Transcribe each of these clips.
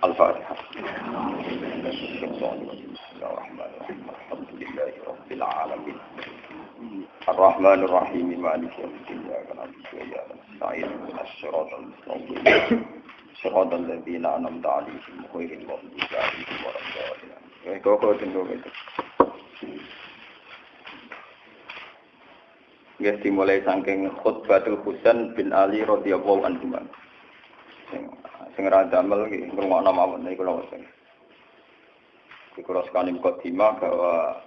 Al-Fatihah. Bismillahirrahmanirrahim. Alhamdulillahirabbil alamin. Ar-Rahmanir Rahim. Maliki yaumiddin. Iyyaka na'budu wa iyyaka nasta'in. Ihdinas siratal mustaqim. Siratal ladzina an'amta 'alaihim ghairil maghdubi 'alaihim waladdallin. Kok tunggu itu. Ya dimulai saking khutbatul Husain bin Ali radhiyallahu anhu. Sing ra damel iki ngrungokno mawon niku lho sing. Dikuras kalim khotimah bahwa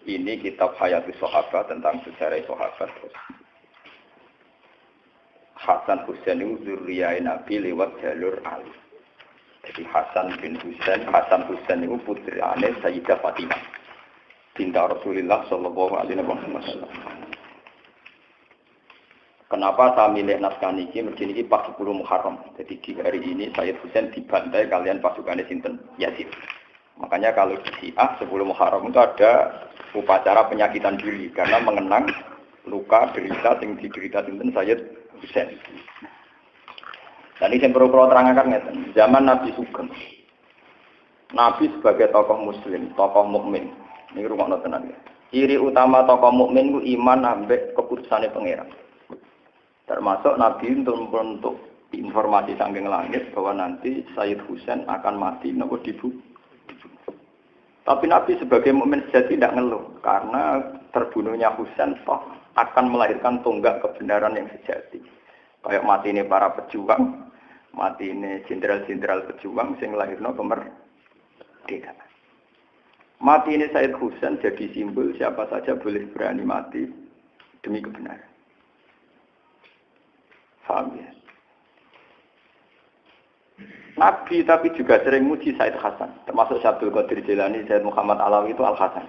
ini kitab Hayatus Sahabat tentang sejarah sahabat. Hasan Husain itu zuriyah Nabi lewat jalur Ali. Jadi Hasan Husain itu putrane Sayyidah Fatimah binti Rasulullah sallallahu alaihi wasallam. Kenapa saya milih naskah niki? Mergi niki pas 10 Muharram. Jadi di hari ini Sayyid Husain dibantai kalian pasukan sinten Yazid. Makanya kalau di Syiah 10 Muharram itu ada upacara penyakitan diri karena mengenang luka derita yang diderita sinten Sayyid Husain. Dan ini yang perlu terangkan ngeten. Zaman Nabi Sugeng. Nabi sebagai tokoh muslim, tokoh mukmin. Ini rungokno tenan ya. Ciri utama tokoh mukmin ku iman ambek keputusane pangeran. Termasuk Nabi untuk informasi saking langit bahwa nanti Sayyid Husain akan mati nopo dibunuh. Tapi Nabi sebagai mukmin sejati tidak ngeluh karena terbunuhnya Husain toh akan melahirkan tonggak kebenaran yang sejati. Kayak mati ini para pejuang, mati ini jenderal-jenderal pejuang sing lahirno kemerdekaan. Mati ini Sayyid Husain jadi simbol siapa saja boleh berani mati demi kebenaran. Paham ya? Nabi tapi juga sering muji Said Hasan, termasuk Syabdul Qadir Jilani, Said Muhammad Alawi itu Al-Hasan.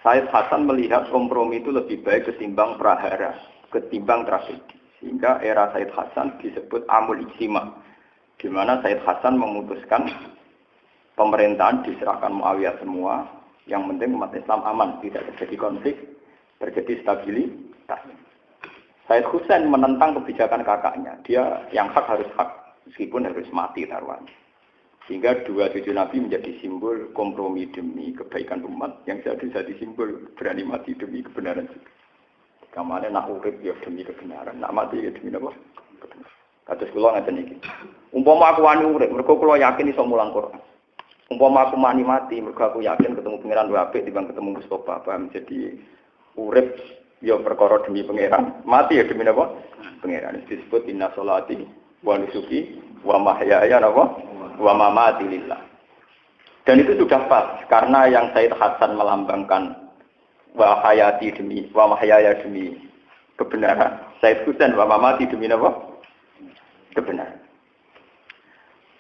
Said Hasan melihat kompromi itu lebih baik ketimbang prahara, ketimbang tragedi. Sehingga era Said Hasan disebut Amul Ijtima, di mana Said Hasan memutuskan pemerintahan diserahkan Muawiyah semua, yang penting umat Islam aman, tidak terjadi konflik, terjadi stabilitas. Sayyid Husain menentang kebijakan kakaknya. Dia yang hak harus hak, meskipun harus mati taruhannya. Sehingga dua cucu Nabi menjadi simbol kompromi demi kebaikan umat, yang jadi simbol berani mati demi kebenaran juga. Kamane nak urip ya demi kebenaran, nak mati ya demi apa? Kebenaran. Kados kula ngaten iki. Umpama aku wani urip, mergo kula yakin iso mulang Quran. Umpama aku mati, mergo aku yakin ketemu pangeran luwih apik dibanding ketemu Mustofa, paham? Jadi urip ya perkara demi pangeran, mati ya demi apa? Pangeran. Disebut inna sholati wa nusuki wa mahyaya wa mamati lillah. Dan itu sudah pas karena yang Sayyid Hasan melambangkan wa hayati demi wa mahyaya demi kebenaran. Sayyid Husain wa mamati demi apa? Kebenaran.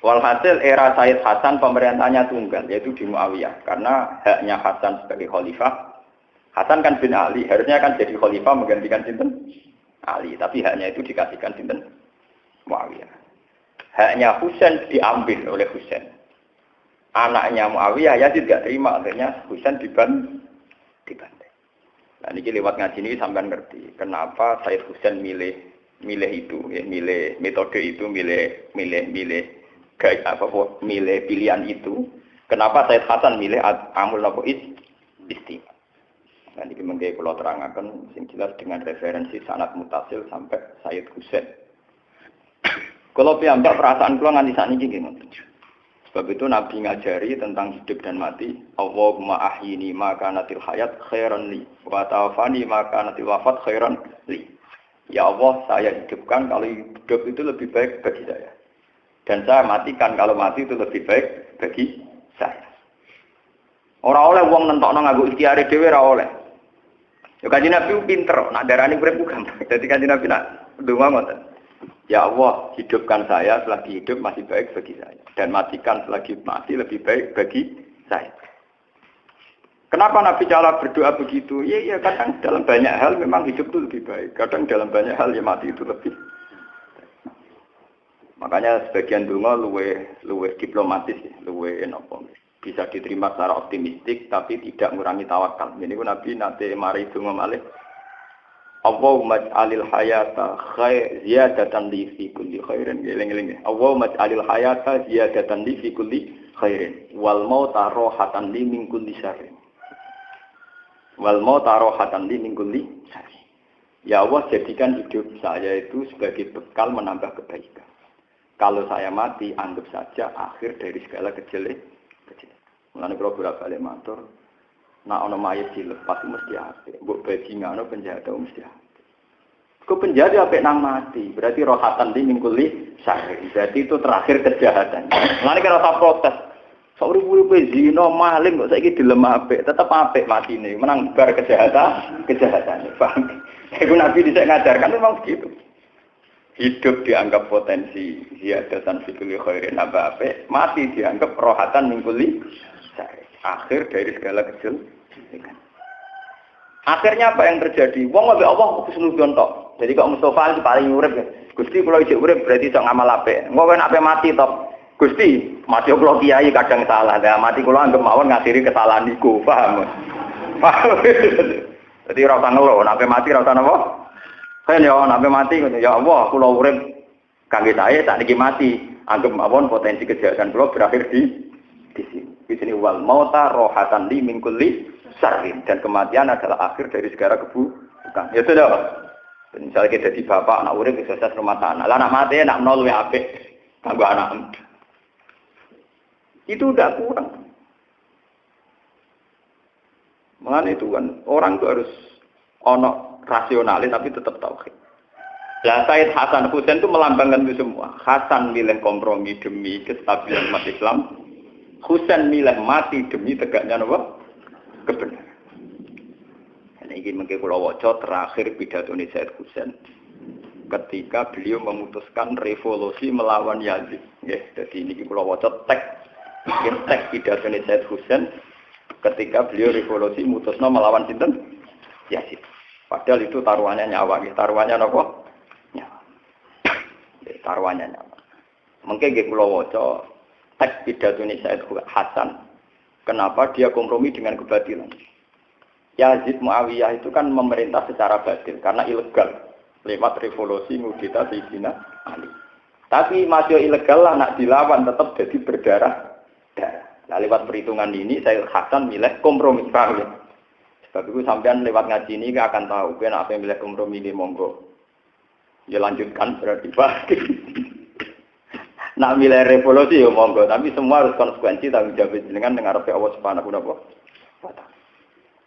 Walhasil era Sayyid Hasan pemerintahnya tunggal yaitu di Muawiyah karena haknya Hasan sebagai khalifah. Hasan kan bin Ali, harusnya kan jadi khalifah menggantikan sinten Ali, tapi haknya itu dikasihkan sinten Muawiyah. Haknya Husain diambil oleh Husain. Anaknya Muawiyah Yazid tidak terima, akhirnya Husain dibantai. Nah ini lewat ngaji ini sampean ngerti kenapa Sayyid Husain milih itu, ya, milih metode itu, milih pilihan itu. Kenapa Sayyid Hasan milih amul napa istimewa. Dan ini mengkaya kalau terangkan yang jelas dengan referensi sanad mutasil sampai Sayyid Husain. Kalau piyambak perasaan kula nganti sakniki nggih. Sebab itu Nabi ngajari tentang hidup dan mati. Allahumma ahyini ma kanatil hayat khairan li wa tawaffani ma kanatil wafat khairan li. Ya Allah, saya hidupkan kalau hidup itu lebih baik bagi saya. Dan saya matikan kalau mati itu lebih baik bagi saya. Ora oleh wong nentokno nganggo ikhtiare dhewe ora oleh. Ya Kanjeng Nabi pinter, nak darani urip gampang. Dadi Kanjeng Nabi nak ndonga ngoten. Ya Allah, hidupkan saya selagi hidup masih baik bagi saya dan matikan selagi mati lebih baik bagi saya. Kenapa Nabi cara berdoa begitu? Ya kadang dalam banyak hal memang hidup itu lebih baik. Kadang dalam banyak hal ya mati itu lebih. Makanya sebagian donga luweh diplomatis, luweh napa. Bisa diterima secara optimistik tapi tidak mengurangi tawakal. Ini pun Nabi nanti mari donga malih. Allahumma ij'alil hayata ziyadatan li fi kulli khairin. Eling-eling. Allahumma ij'alil hayata ziyadatan li fi kulli khairin wal mauta rohatan li min kulli syarrin. Wal mauta rohatan li min kulli syarrin. Ya Allah, jadikan hidup saya itu sebagai bekal menambah kebaikan. Kalau saya mati, anggap saja akhir dari segala kejelekan. Mulane kula bolak-balik matur, nek ana mayit dilepas mesti apik. Mbok bajingane penjahat mesti apik. Kok penjahat apik nang mati, berarti rohatan li min kulli syarrin. Berarti itu terakhir kejahatan. Mulane kira usah protes. Sauri-uri zina maling kok saiki dilem apik, tetep apik matine, menang bar kejahatan. Paham? Iku Nabi dhisik ngajarkan memang begitu. Hidup dianggap potensi ziyadatan fi kulli khairin apa mati dianggap rohatan min kulli syarrin. Akhir dari segala kejelekan. Akhirnya apa yang terjadi? Wong ambek Allah kesunudan tok. Jadi kok Mustofa paling urip ya. Gusti kula isih urip berarti iso ngamal apik. Engko nek ape mati tok. Gusti, mati kula kiai kadang salah. Lah mati kula anggap mawon ngasiri kesalahan niku, paham? Paham. Jadi ora usah ngeluh, nek mati ora usah napa? Kan ya nek mati ya Allah, kula urip kangge saya sakniki mati. Anggap mawon potensi kejahatan kula berakhir di sini. Di sini wal mauta rohatan li min kulli syarrin, dan kematian adalah akhir dari segala keburukan. Ya sudah. Misalnya kita jadi bapak, anak urip sukses rumah tangga. Lah anak mati nak nol luwih apik kanggo anak. Itu udah kurang. Mengenai itu kan orang itu harus ono rasionalis tapi tetap tauhid. Lah Said Hasan Husain itu melambangkan itu semua. Hasan milih kompromi demi kestabilan umat Islam. Husain milih mati demi tegaknya apa? Kebenaran. Ini mungkin kula waca terakhir pidato Said Husain ketika beliau memutuskan revolusi melawan Yazid. Nggih, dadi niki kula waca teks pidato Said Husain ketika beliau revolusi mutusno melawan sinten? Yazid. Padahal itu taruhannya nyawa, taruhannya apa? Nyawa. Taruhannya nyawa. Mungkin nggih kula waca teks pidato Said Hasan. Kenapa dia kompromi dengan kebatilan? Yazid Muawiyah itu kan memerintah secara batil karena ilegal lewat revolusi ngudita Sayyidina Ali. Tapi masih ilegal lah nak dilawan tetap jadi berdarah-darah. Nah, lewat perhitungan ini Said Hasan milih kompromi. Paham ya? Sebab itu sampean lewat ngaji ini akan tahu kan apa yang milih kompromi ini monggo. Ya lanjutkan berarti Pak. Nak milih revolusi ya monggo, tapi semua harus konsekuensi tanggung jawab dengan ngarep Allah Subhanahu wa taala.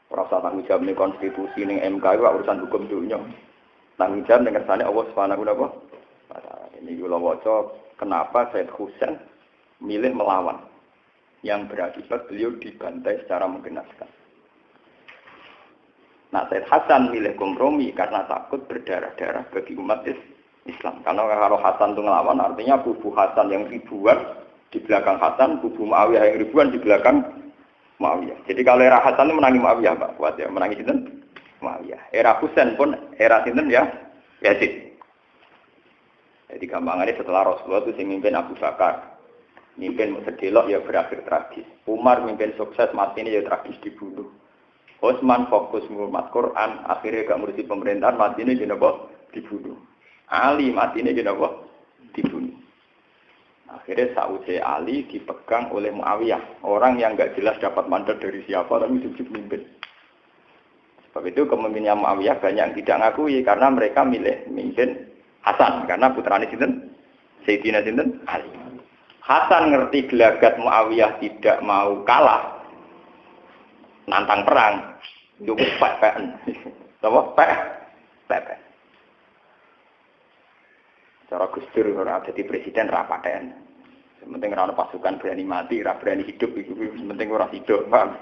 Ora usah tanggung jawab ning konstitusi ning MK itu urusan hukum dunia. Tanggung jawab ning kersane Allah Subhanahu wa taala. Ini kula waca kenapa Said Husain milih melawan yang berakibat beliau dibantai secara menggenaskan. Nah, Said Hasan milih kompromi karena takut berdarah-darah bagi umat Islam. Karena kalau Hasan itu ngelawan, artinya kubu Hasan yang ribuan di belakang Hasan, kubu Muawiyah yang ribuan di belakang Muawiyah. Jadi kalau era Hasan itu menangi Muawiyah, Pak. Kuat ya, menangi sinten? Muawiyah. Era Husain pun era sinten ya? Yazid. Jadi gampangannya setelah Rasulullah itu mimpin Abu Bakar. Mimpin sedelok ya berakhir tragis. Umar mimpin sukses, mati ini ya tragis dibunuh. Utsman fokus ngurmat Quran, akhirnya gak ngurusi pemerintahan, mati ini dibunuh. Ali mati ini dibunuh. Akhirnya sausai Ali dipegang oleh Muawiyah, orang yang gak jelas dapat mandat dari siapa, tapi sujud mimpin. Sebab itu kepemimpinannya Muawiyah banyak yang tidak ngakui karena mereka milih mimpin Hasan, karena putranya sinten Sayyidina sinten Ali. Hasan ngerti gelagat Muawiyah tidak mau kalah, nantang perang, itu pek-pekan. Apa? Pek. Cara Gus Dur ora dadi presiden ra paten. Penting ora ono pasukan berani mati, ra berani hidup iku penting ora hidup, paham.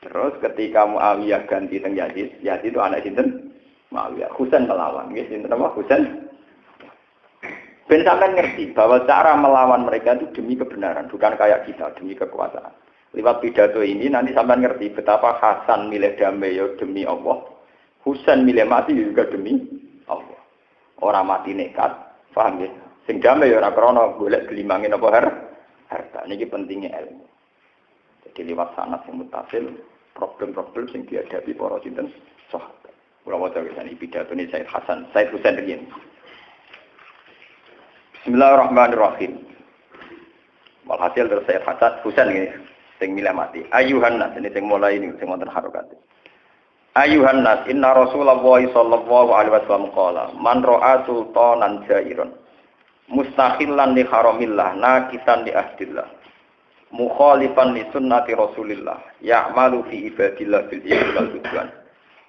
Terus ketika Muawiyah ganti teng Yazid, Yazid itu anak sinten? Muawiyah. Husain melawan, nggih sinten apa? Husain. Ben sampean ngerti bahwa cara melawan mereka itu demi kebenaran, bukan kayak kita demi kekuasaan. Lewat pidato ini nanti sampean ngerti betapa Hasan milih damai ya demi Allah, Husain milih mati juga demi Allah. Orang mati nekat, paham ya? Sing damai ya ora krana golek gelimangin apa harta. Niki pentingnya ilmu. Jadi lewat sanad sing mutasil, problem-problem sing dihadapi para sinten sahabat. Kula waca wisan pidatone Said Husain riyen. Bismillahirrahmanirrahim. Walhasil terus Said Husain ini sing milih mati. Ayuhan nas ini sing mulai ini sing wonten harokat. Ayuhan nas inna Rasulullah sallallahu alaihi wasallam qala man ra'a sultanan jairon mustakhillan li haramillah nakisan li ahdillah mukhalifan li sunnati Rasulillah ya'malu fi ibadillah bil wal udwan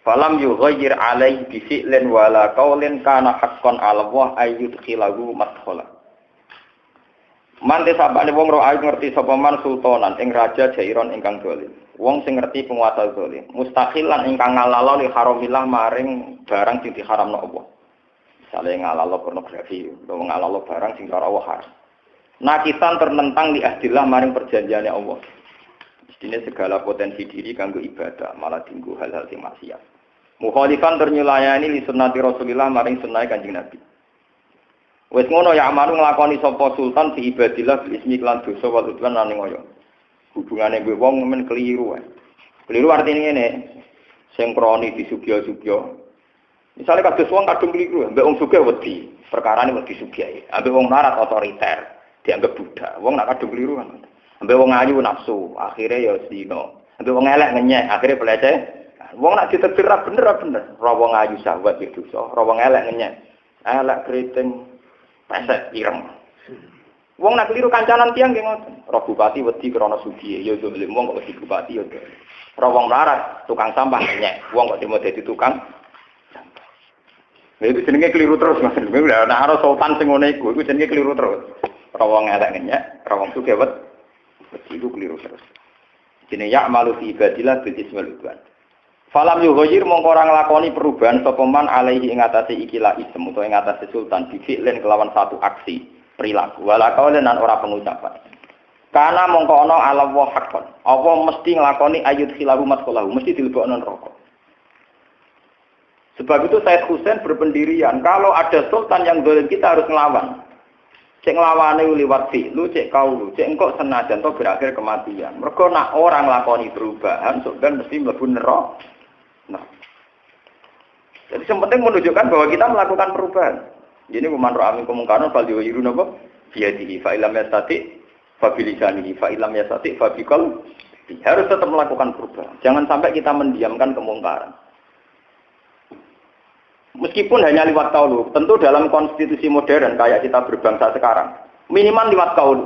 falam yughayyir alaihi bi fi'lin wala qaulin kana haqqan 'ala Allah ayyudkhilahu madkhala. Man desabane wong ro ayu ngerti sapa man sultanan ing raja jairon ingkang dolim. Wong sing ngerti penguasa dolim, mustakhilan ingkang ngalalo li haramillah maring barang sing diharamno Allah. Misale ngalalo pornografi, utawa ngalalo barang sing ora Allah haram. Nakisan ternentang li ahdillah maring perjanjiane Allah. Mestine segala potensi diri kanggo ibadah, malah tinggu hal-hal sing maksiat. Mukhalifan ternyulayani li sunnati Rasulillah maring sunnah Kanjeng Nabi. Wes ngono ya amanu nglakoni sapa sultan fi ibadillah bil ismi lan dosa wa udwan lan ngoyo. Hubungane kowe wong men keliru wae. Keliru artine ngene, sing kroni disugih-sugih. Misale kados wong kadung keliru, mbek wong sugih wedi, perkarane wedi sugih. Ambek wong larat otoriter, dianggap budak. Wong nak kadung keliru kan. Ambek wong ayu nafsu, akhire ya zina. Ambek wong elek ngenyek, akhire pelece. Wong nak ditetir bener. Ora wong ayu sahabat iki dosa, ora wong elek ngenyek. Elek kriting pesek ireng. Wong nak keliru kancanan tiyang nggih ngoten. Roh bupati wedi krana sugih, ya dolim wong kok wedi bupati ya. Roh wong melarat, tukang sampah nyek, wong kok demo dadi tukang sampah. Lha itu jenenge keliru terus Mas. Nek ana sultan sing ngene iku jenenge keliru terus. Roh wong elek nyek, roh wong sugih wedi iku keliru terus. Jenenge ya'malu fi ibadillah bil ismil udwan. Falam yughayir mongko ora nglakoni perubahan sapa man alaihi ing atase ikilah isem utawa ing atase sultan bifi'len kelawan satu aksi perilaku wala kaulen lan ora pengucapan. Kana mongko ana ala wa haqqan. Apa mesti nglakoni ayut khilahu madkhalahu, mesti dilebokno neraka. Sebab itu Said Husain berpendirian kalau ada sultan yang zalim kita harus nglawan. Cek nglawane liwat fi'lu, cek kaulu, cek engko senajan to berakhir kematian. Mergo nak orang nglakoni perubahan sok ben mesti mlebu neraka. Nah, jadi yang penting menunjukkan bahwa kita melakukan perubahan. Jadi man ra'a minkum munkaran falyughayyirhu napa bi yadihi fa illam yastati fa bi lisanihi fa illam yastati fa bi qalbihi. Harus tetap melakukan perubahan. Jangan sampai kita mendiamkan kemungkaran. Meskipun hanya lewat qaul, tentu dalam konstitusi modern kayak kita berbangsa sekarang, minimal lewat qaul.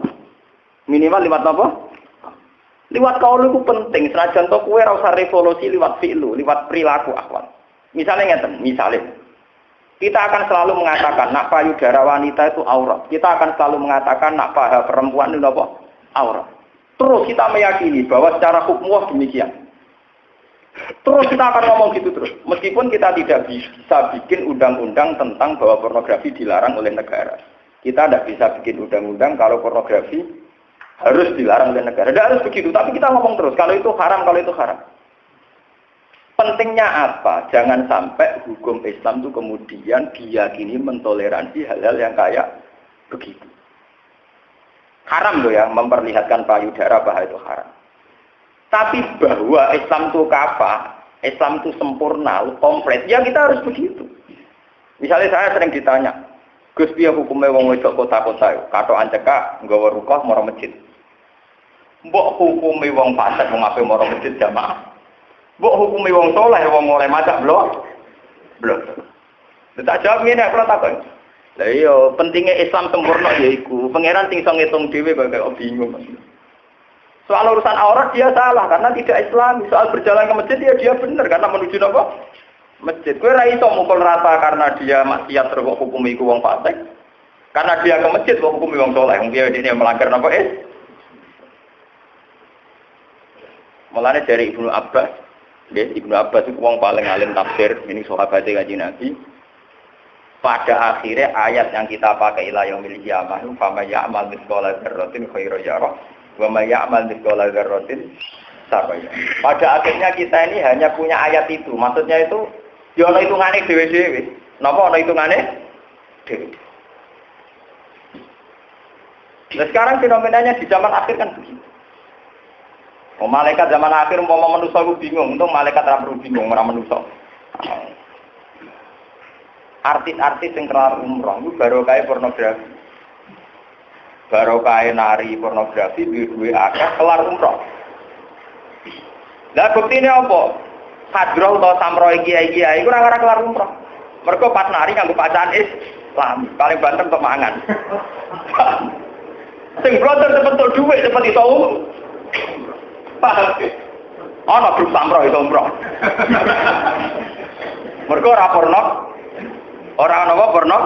Minimal lewat apa? Liwat kaul itu penting, senajan to kowe ora usah revolusi liwat fi'lu, liwat perilaku akhwat. Misalnya ngeten, kita akan selalu mengatakan nak payudara wanita itu aurat. Kita akan selalu mengatakan nak paha perempuan itu apa? Aurat. Terus kita meyakini bahwa secara hukum demikian. Terus kita akan ngomong gitu terus. Meskipun kita tidak bisa bikin undang-undang tentang bahwa pornografi dilarang oleh negara. Kita tidak bisa bikin undang-undang kalau pornografi harus dilarang oleh negara. Tidak harus begitu, tapi kita ngomong terus. Kalau itu haram, kalau itu haram. Pentingnya apa? Jangan sampai hukum Islam itu kemudian diyakini mentoleransi hal-hal yang kayak begitu. Haram loh ya, memperlihatkan payudara bahwa itu haram. Tapi bahwa Islam itu apa? Islam itu sempurna, komplit. Ya kita harus begitu. Misalnya saya sering ditanya, Gus piye hukume wong wedok kota-kota katok ancekak nggawa rukoh mara masjid. Mbok hukume wong fasik wong ape mara masjid jamaah. Mbok hukume wong saleh wong oleh macak blok. Tak jawab ngene kula takon. Lah iya pentingnya Islam sempurna yaiku pangeran sing iso ngitung dhewe kok bingung. Soal urusan aurat dia salah karena tidak Islam. Soal berjalan ke masjid dia benar karena menuju apa? Masjid. Kowe ra iso mukul rata karena dia maksiat terus hukum iku wong fasik. Karena dia ke masjid kok hukum wong saleh. Wong dia melanggar napa Mulane dari Ibnu Abbas, nggih Ibnu Abbas itu wong paling alim tafsir ini sahabat Kanjeng Nabi. Pada akhirnya ayat yang kita pakai ila yaumil qiyamah, fa may ya'mal mithqala dzarratin khairan yarah wa may ya'mal mithqala dzarratin syarran yarah. Pada akhirnya kita ini hanya punya ayat itu. Maksudnya itu ya ana hitungane dhewe-dhewe. Napa ana hitungane? Dhewe. Nah, sekarang fenomenanya di zaman akhir kan begitu. Malaikat zaman akhir mau manusia itu bingung, untung malaikat ora perlu bingung ora manusia. artis-artis yang kelar umroh itu barokah pornografi. Barokah nari pornografi duwe akeh kelar umroh. Lah buktine apa? Hadroh atau samroh kiai-kiai iku ora kelar umroh. Mergo pas nari kanggo bacaan Islam, paling banter untuk mangan. Sing blotor cepet dhuwit cepet iso. Paham? Ana grup samroh itu umroh. Mergo ora porno. Ora ana apa porno.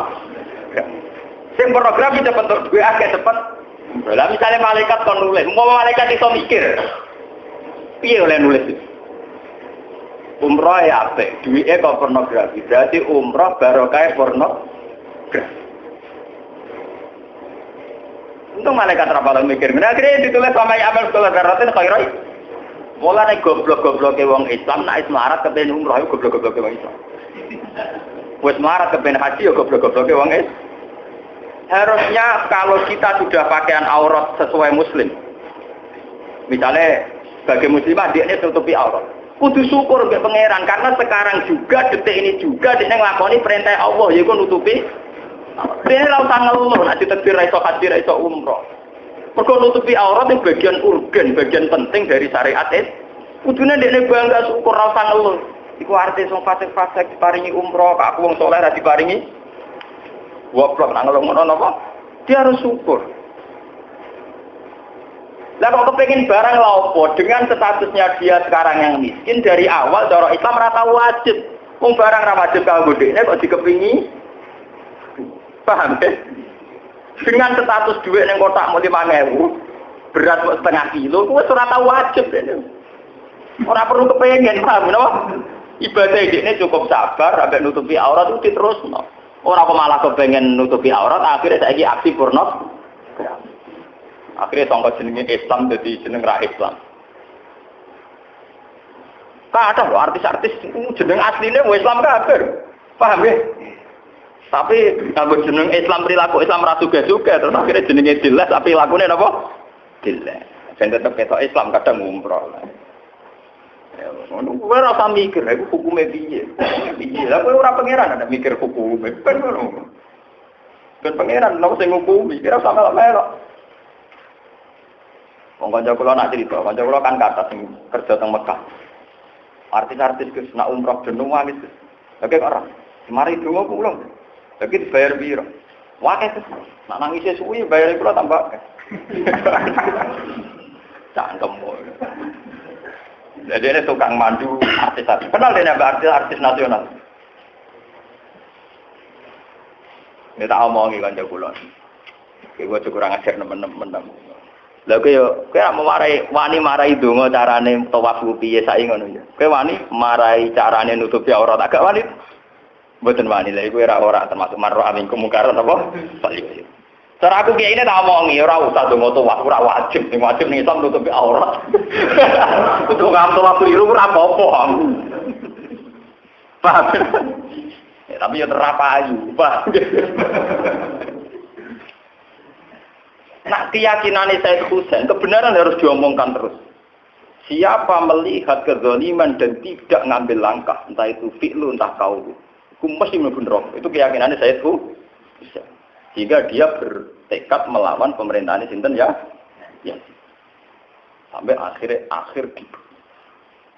Sing pornografi cepet duwe akeh cepet. Lah misale malaikat kon nulis, mau malaikat iso mikir. Piye oleh nulis? Umroh ya apik, duwike kok pornografi. Berarti umroh barokah pornografi. Untung malaikat ra bakal mikir. Akhirnya ditulis sama amal sekolah karaten khairai. Mulane goblok-gobloke wong Islam nek melarat kepen umroh iku goblok-gobloke wong Islam. Wis melarat kepen haji ya goblok-gobloke wong Islam. Harusnya kalau kita sudah pakaian aurat sesuai muslim. Misalnya sebagai muslimah dia ini tutupi aurat. Kudu syukur mbek pangeran karena sekarang juga detik ini juga dia nglakoni perintah Allah yaiku nutupi. Dene ora usah ngeluh nek ditakdir ra iso haji ra iso umroh. Mergo nutupi aurat itu bagian urgen, bagian penting dari syariat itu. Kudune dekne bangga syukur ra usah ngeluh. Iku artis wong fasik-fasik diparingi umroh, aku wong saleh ra diparingi. Goblok nak ngeluh ngono napa? Dia harus syukur. Lah kok kepengin barang lha opo dengan statusnya dia sekarang yang miskin dari awal cara Islam ora tau wajib. Wong barang ra wajib kanggo dekne kok dikepingi. Paham ya? Dengan status duit yang kotak mau 5.000 berat setengah kilo, itu ora tau wajib orang perlu kepengen, paham no? Ibadah ini cukup sabar sampai nutupi aurat itu terus no? Orang malah kepengen nutupi aurat akhirnya saiki aksi porno akhirnya sangka jenenge Islam jadi jeneng ra Islam. Kadang loh artis-artis jeneng aslinya Islam kabeh paham ya? Tapi kalau jeneng Islam perilaku Islam ra juga terus akhirnya jenenge jelas tapi lakune napa? Jelas. Ben tetep ketok Islam kadang umroh. Ya ngono kuwi ora usah mikir, iku hukume piye. Piye? Lah kowe ora pangeran ada mikir hukume. Ben ngono. Ben pangeran lho sing ngukumi, kira sama melok. Wong kanca kula nak cerita, kanca kula kan kata sing kerja teng Mekah. Artis-artis Gus nak umroh jeneng wis. Oke kok ora. Mari donga kula. Lagi dibayar piro? Wae terus. Nak nangis suwi bayar kula tambah. Cangkem. Jadi ini tukang mandu artis-artis. Kenal dia artis nasional. Ini tak omongi kan jago lon. Gue kurang ajar temen-temen. Lah kowe wani marai donga carane tawaf piye saiki ngono ya. Kowe wani marai carane nutupi aurat agak wani. Mboten wani lha iku ora termasuk marro amin kemungkaran apa? Salih. Cara aku kiai ini tak omongi ora usah donga tawaf ora wajib, sing wajib ning Islam nutupi aurat. Kudu ngam tawaf keliru ora apa-apa. Paham? Ya, tapi ya terapayu, paham. Nah, keyakinan Said Husain kebenaran harus diomongkan terus. Siapa melihat kezaliman dan tidak ngambil langkah, entah itu fi'lu entah qaulu, itu mesti mlebu neraka. Itu keyakinan Said Husain. Sehingga dia bertekad melawan pemerintahan sinten ya. Sampai akhir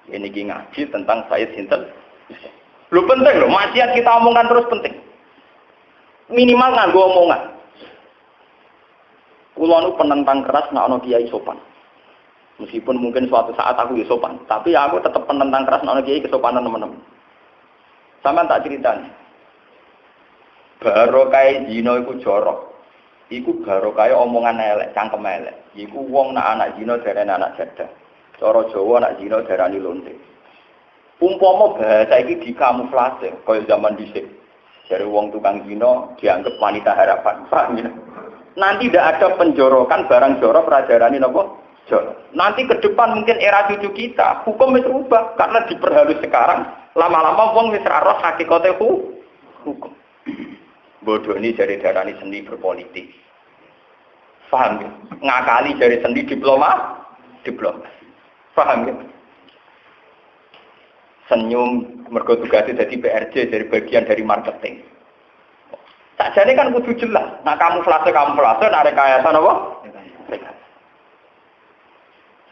ini ngaji tentang Said sinten. Lu penting loh, maksiat kita omongkan terus penting. Minimal nganggo omongan. Kulo nu penentang keras nek ana kiai sopan. Meskipun mungkin suatu saat aku ya sopan, tapi aku tetap penentang keras nek ana kiai kesopanan teman-teman. Sampeyan tak ceritani. Barokah zina iku jorok. Iku barokah omongan elek, cangkem elek. Iku wong nak anak zina darane anak jadah. Cara Jawa anak zina darani lonte. Umpama bahasa iki dikamuflase kaya zaman dhisik. Dari wong tukang zina dianggap wanita harapan. Paham ya? Nanti tidak ada penjorokan barang jorok rajarani napa? Jorok. Nanti ke depan mungkin era cucu kita hukum wis rubah karena diperhalus sekarang. Lama-lama wong wis ra roh hakikate hukum. Bodoh ini dari darani seni berpolitik. Paham ya? Ngakali dari seni diploma. Paham ya? Senyum mergo tugasnya jadi PRJ dari bagian dari marketing. Sakjane kan kudu jelas. Nah kamuflase, nah rekayasa apa?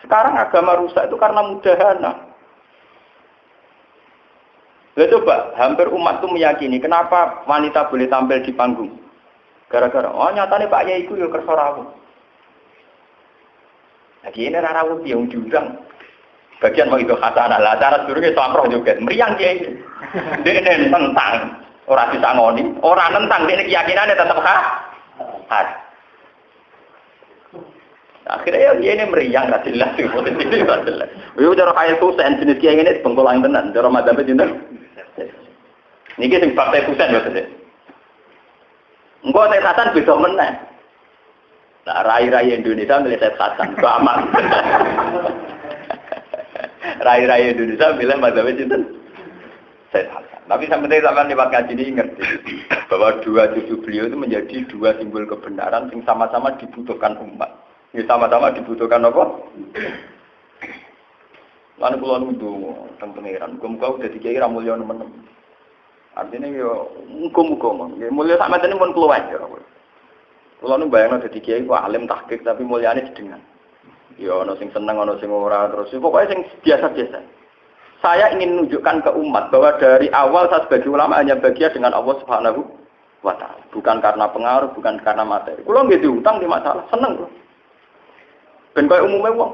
Sekarang agama rusak itu karena mudahana. Lihat coba, hampir umat itu meyakini kenapa wanita boleh tampil di panggung. Gara-gara, oh nyatanya Pak Yai itu ya kersa rawuh. Lagi ini rawuh yang diundang. Bagian mau itu khasanah lah, cara suruhnya samroh juga. Meriang dia ini. Dia ini tentang, orang bisa ngoni. Orang tentang, dia ini keyakinannya tetap khas. Akhirnya ya dia ini meriang, gak jelas. Itu cara kaya Husain, jenis kiai ini bengkolang tenan. Cara madamnya jenis. Ini sing partai Husain ya tadi. Enggak Said Hasan bisa menang. Nah, rai-rai Indonesia milih Said Hasan, itu aman. Rai-rai Indonesia milih mazhabnya cinta Said Hasan. Tapi sampai zaman lewat ngaji ini ngerti bahwa dua cucu beliau itu menjadi dua simbol kebenaran yang sama-sama dibutuhkan umat. Ini sama-sama dibutuhkan apa? Lalu pulau itu tentang pengiran. Muka udah dikira mulia teman-teman. Artinya yo muka-muka. Mulia sama ini pun keluar ya. Pulau nu bayang udah dikira itu alim tahqiq tapi mulianya sedengan. Yo ono sing seneng, ono sing ora terus. Pokoknya sing biasa-biasa. Saya ingin menunjukkan ke umat bahwa dari awal saya sebagai ulama hanya bahagia dengan Allah Subhanahu wa Ta'ala. Bukan karena pengaruh, bukan karena materi. Kalau nggak diutang di masalah, seneng loh. Ben kaya umumnya wong.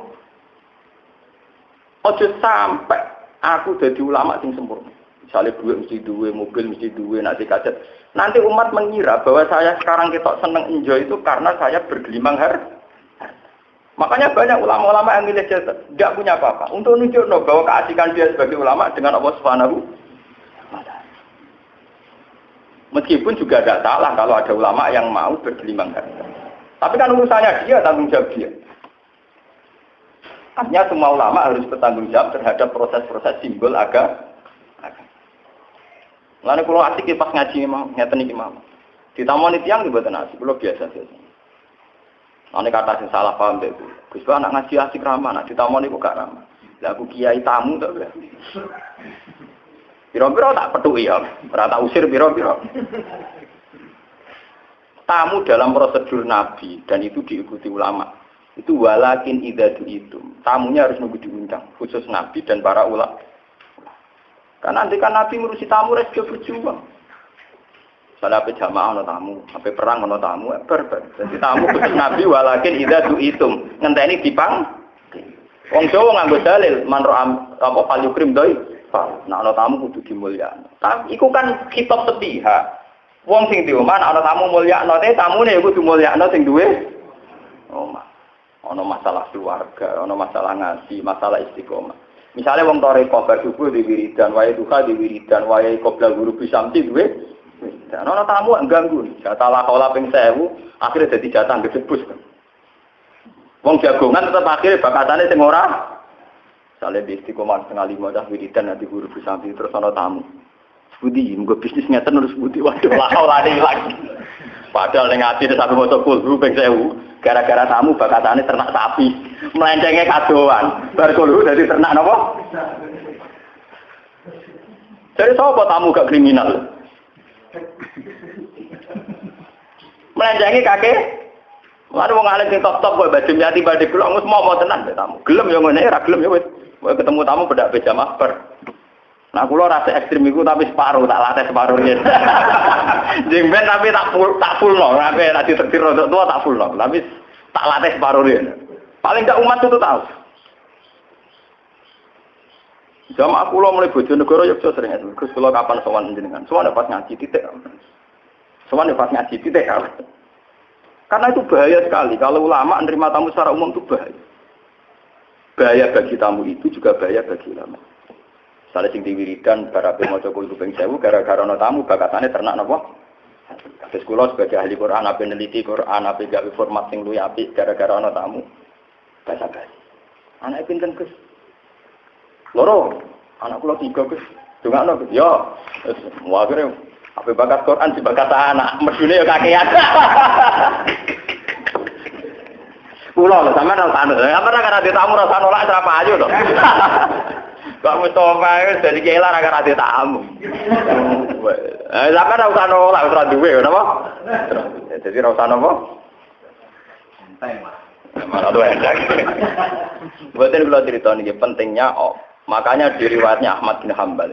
Ojo sampai aku jadi ulama sing sempurna. Misalnya duit mesti duit, mobil mesti duit, nanti kaset. Nanti umat mengira bahwa saya sekarang kita seneng enjoy itu karena saya bergelimang harta. Makanya banyak ulama-ulama yang milih jasa, tidak punya apa-apa. Untuk menunjukkan bahwa keasikan dia sebagai ulama dengan Allah Subhanahu wa Ta'ala. Meskipun juga tidak salah kalau ada ulama yang mau bergelimang harta. Tapi kan urusannya dia, tanggung jawab dia. Artinya semua ulama harus bertanggung jawab terhadap proses-proses simbol agama. Lalu kalau asik pas ngaji mau, ngeten iki mau. Ditamoni tiyang mboten asik, kula biasa-biasa. Ane kata sing salah paham itu. Gus anak ngaji asik ramah, nak ditamoni kok gak ramah. Lah aku kiai tamu to. Piro-piro tak petuki ya, ora tak usir piro-piro. Tamu dalam prosedur nabi dan itu diikuti ulama. Itu walakin idza itu. Tamunya harus nunggu diundang, khusus nabi dan para ulama. Karena nanti kan nabi ngurusi tamu resiko berjuang. Soalnya apa jamaah ada tamu, apa perang ada tamu, berber. Jadi tamu khusus nabi walakin idza du'itum. Ngenteni dipang. Wong Jawa nganggo dalil man apa fal yukrim doi. Nah ana tamu kudu dimulyakno. Tapi iku kan kitab sepihak. Wong sing diomah ana tamu mulyakno te tamune kudu mulyakno sing duwe omah. Ana masalah keluarga, ana masalah ngaji, masalah istiqomah. Misalnya wong toreko bar subuh di wiridan, wae duha di wiridan, wae qobla guru bisamti duwe. Dan ana tamu ganggu. Jatah lakola ping 1000, akhirnya dadi jatah gedebus. Wong jagongan tetep akhirnya bakatane sing ora. Misale di istiqomah setengah 5 dah wiridan nanti guru bisamti terus ana tamu. Budi, mengko bisnis ngeten terus budi waduh lakola lagi. Padahal ning ati sampe maca kulhu ping 1000. Gara-gara tamu bakatane ternak sapi, melencenge kadoan. Bar kulo dadi ternak napa? Jadi sapa tamu gak kriminal? Melencenge kakek. Lalu wong alim sing top-top kowe baju nyati badhe kula wis mau tenan tamu. Gelem ya ngene, ra gelem ya wis. Kowe ketemu tamu bedak beja masker. Nah kula rasa ekstrim iku tapi separuh tak latih separuh yen. Jengben tapi tak full no, tapi nek ditektir rodok tua tak full no, tapi tak latih separuh yen. Paling gak umat itu tahu. Jamaah kula mulai Bojonegoro yo sering itu. Gus kula kapan sowan jenengan? Sowan pas ngaji titik. Sowan pas ngaji titik. Karena itu bahaya sekali kalau ulama menerima tamu secara umum itu bahaya. Bahaya bagi tamu itu juga bahaya bagi ulama. Salah sing diwiridan barape maca kulo ping 1000 gara-gara ana tamu bakatane ternak napa? Kados kula sebagai ahli Quran ape neliti Quran ape gawe format sing luwih apik gara-gara ana tamu. Basa-basi. Anake pinten Gus? Loro. Anak kula 3 Gus. Dongakno Gus. Yo. Wis akhire ape bakat Quran dibakat anak, medune yo kakean. Kula lho sampean ora tamu. Apa ora tamu rasa nolak serapa ayo to. Kok Mustafa wis dadi kelar agar ati tamu. Lah kan ora usah nolak ora duwe napa? Jadi ora usah napa? Santai mah. Malah tuh enak. Buatin kalau cerita ini pentingnya makanya di riwayatnya Ahmad bin Hambal.